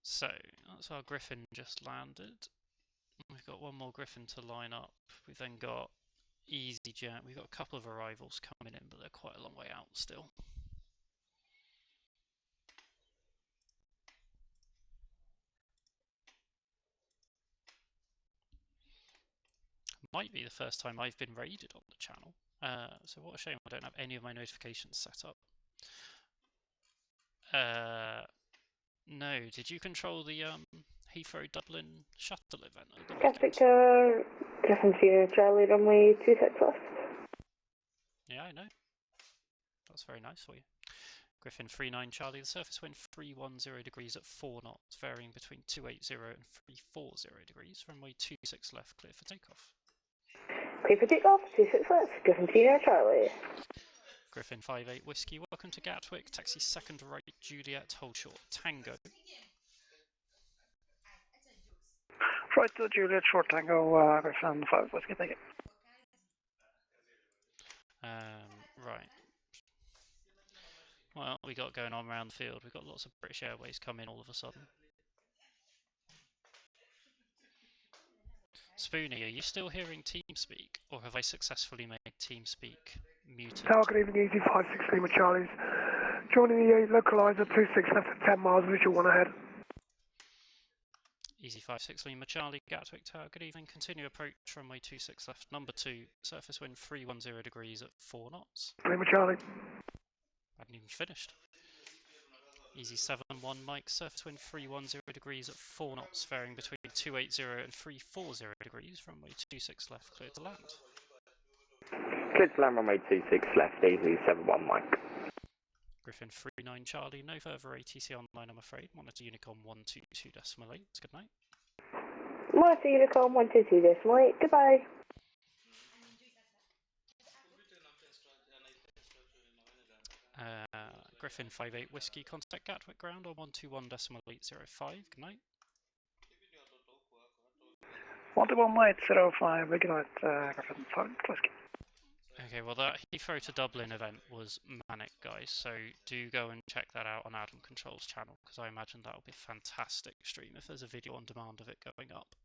So, that's our Griffin just landed. We've got one more Griffin to line up. We've then got EasyJet. We've got a couple of arrivals coming in, but they're quite a long way out still. Might be the first time I've been raided on the channel. So what a shame I don't have any of my notifications set up. No, did you control the Heathrow Dublin shuttle event? Gatwick Tower, Griffin 0 Charlie, runway 26 left. Yeah, I know. That's very nice for you. Griffin 39 Charlie, the surface wind 310 degrees at 4 knots, varying between 280 and 340 degrees, runway 26 left, clear for takeoff. Clear for takeoff, 26 left, Griffin 0 Charlie. Griffin 58 Whiskey, welcome to Gatwick, taxi 2nd right Juliet, hold short Tango. Right to Juliet, short Tango, Griffin 5 Whiskey, thank you. Right. Well, we got going on around the field. We've got lots of British Airways come in all of a sudden. Spoonie, are you still hearing TeamSpeak, or have I successfully made TeamSpeak muted? Tower, good evening, Easy 56 Lima Charlie's. Joining the localizer 26 left at 10 miles, visual 1 ahead. Easy 56 Lima Charlie, Gatwick Tower, good evening. Continue approach runway 26 left, number 2, surface wind 310 degrees at 4 knots. Lima Charlie. I hadn't even finished. Easy 71 Mike, surface wind 310 degrees at 4 knots, varying between 280 and 340 degrees, runway 26 left, clear to land. Clear to land, runway 26 left, easy 71 Mike. Griffin 39 Charlie, no further ATC online I'm afraid, monitor Unicorn 122.8, good night. Monitor Unicorn 122.8, goodbye. Griffin 58 Whiskey, contact Gatwick ground on 121.805, good night. 121.805, we're going to Griffin 5 Whiskey. Okay, well that Heathrow to Dublin event was manic, guys, so do go and check that out on Adam Control's channel, because I imagine that'll be a fantastic stream if there's a video on demand of it going up.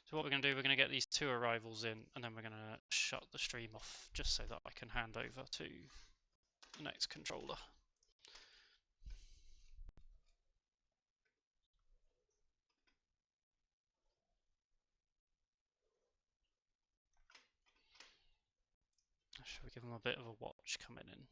So what we're going to do, we're going to get these 2 arrivals in, and then we're going to shut the stream off, just so that I can hand over to the next controller. Shall we give them a bit of a watch coming in?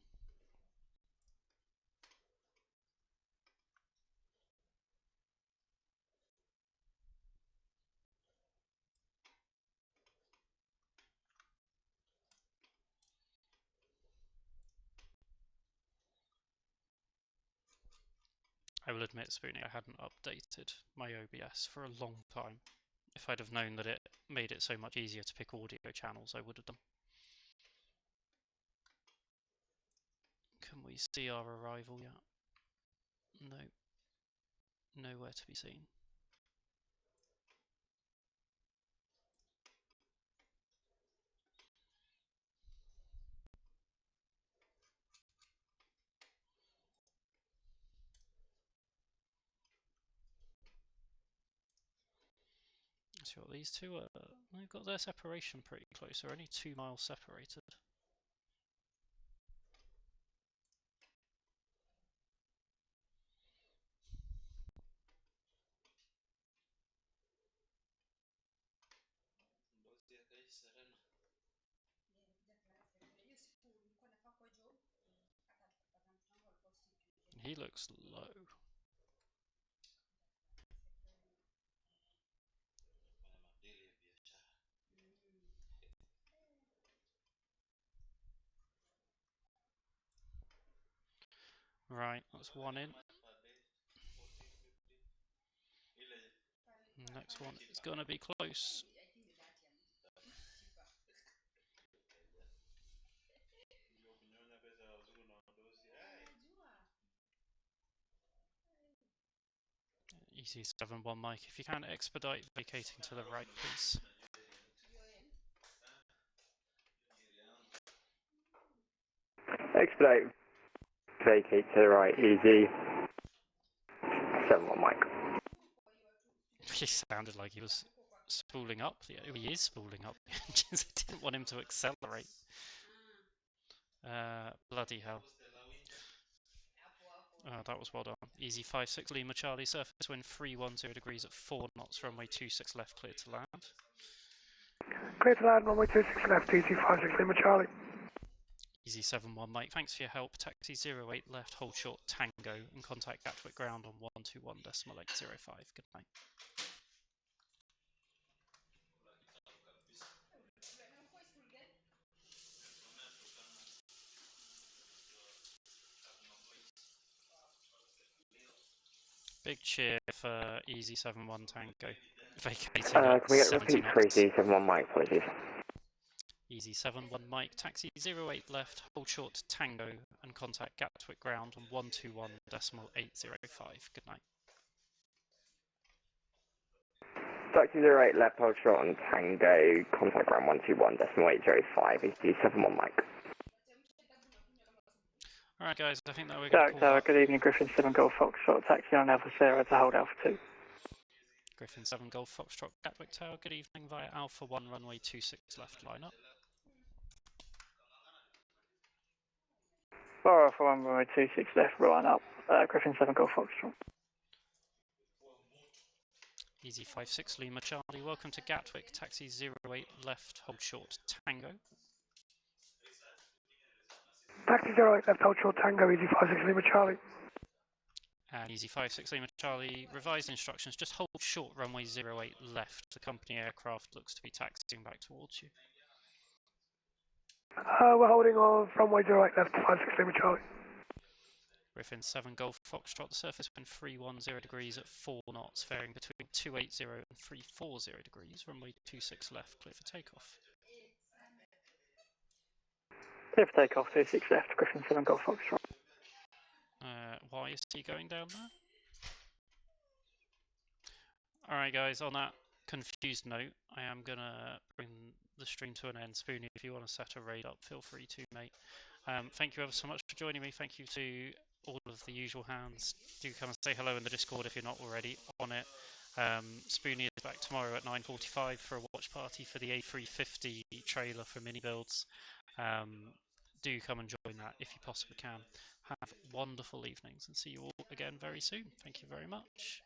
I will admit, Spoonie, I hadn't updated my OBS for a long time. If I'd have known that it made it so much easier to pick audio channels, I would have done. Can we see our arrival yet? No. Nowhere to be seen. So what these 2 are, they've got their separation pretty close, they're only 2 miles separated. He looks low. Right, that's 1 in. Next one is going to be close. Easy 7-1 Mike, if you can expedite vacating to the right, please. Expedite, vacate to the right, easy 71 Mike. He sounded like he was spooling up. Yeah, he is spooling up the engines. I didn't want him to accelerate. Bloody hell. That was well done. Easy 56 Lima Charlie, surface wind 310 degrees at 4 knots, runway 26 left, clear to land. Clear to land, runway 26 left, easy 56 Lima Charlie. Easy 7-1 Mike, thanks for your help. Taxi 08 left, hold short Tango, and contact Gatwick ground on 121.805. Good night. Big cheer for Easy 7-1 Tango. Vacating Can we get a 70 repeat knots. for Easy 71 Mike, apologies. Easy 7-1 Mike, taxi 08 left, hold short Tango, and contact Gatwick ground on 121.805. Good night. Taxi 08 left, hold short on Tango, contact ground 121.805, Easy 71 Mike. Alright guys, I think that we're going to call Good evening, Griffin 7 Golf Foxtrot, taxi on Alpha Sierra to hold Alpha 2. Griffin 7 Golf Foxtrot, Gatwick Tower, good evening via Alpha 1 runway 26 left, line up. Alpha 1 runway 26 left, line up, Griffin 7 Golf Foxtrot. Easy 56 Lima Charlie, welcome to Gatwick, taxi 08 left, hold short, Tango. Taxi 08 left, hold short, Tango, easy 56 Lima Charlie. And easy 56 Lima Charlie, revised instructions, just hold short, runway 08 left, the company aircraft looks to be taxiing back towards you. We're holding on runway 08 left, 56 Lima Charlie. Griffin 7 Golf Foxtrot, the surface wind 310 degrees at 4 knots, varying between 280 and 340 degrees, runway 26 left, clear for takeoff. Clear for takeoff, 26 left, Griffin 7 Golf Foxtrot. Why is he going down there? Alright guys, on that confused note, I am going to bring the stream to an end. Spoonie, if you want to set a raid up, feel free to, mate. Thank you ever so much for joining me. Thank you to all of the usual hands. Do come and say hello in the Discord if you're not already on it. Spoonie is back tomorrow at 9:45 for a watch party for the A350 trailer for mini builds. Do come and join that if you possibly can. Have wonderful evenings and see you all again very soon. Thank you very much.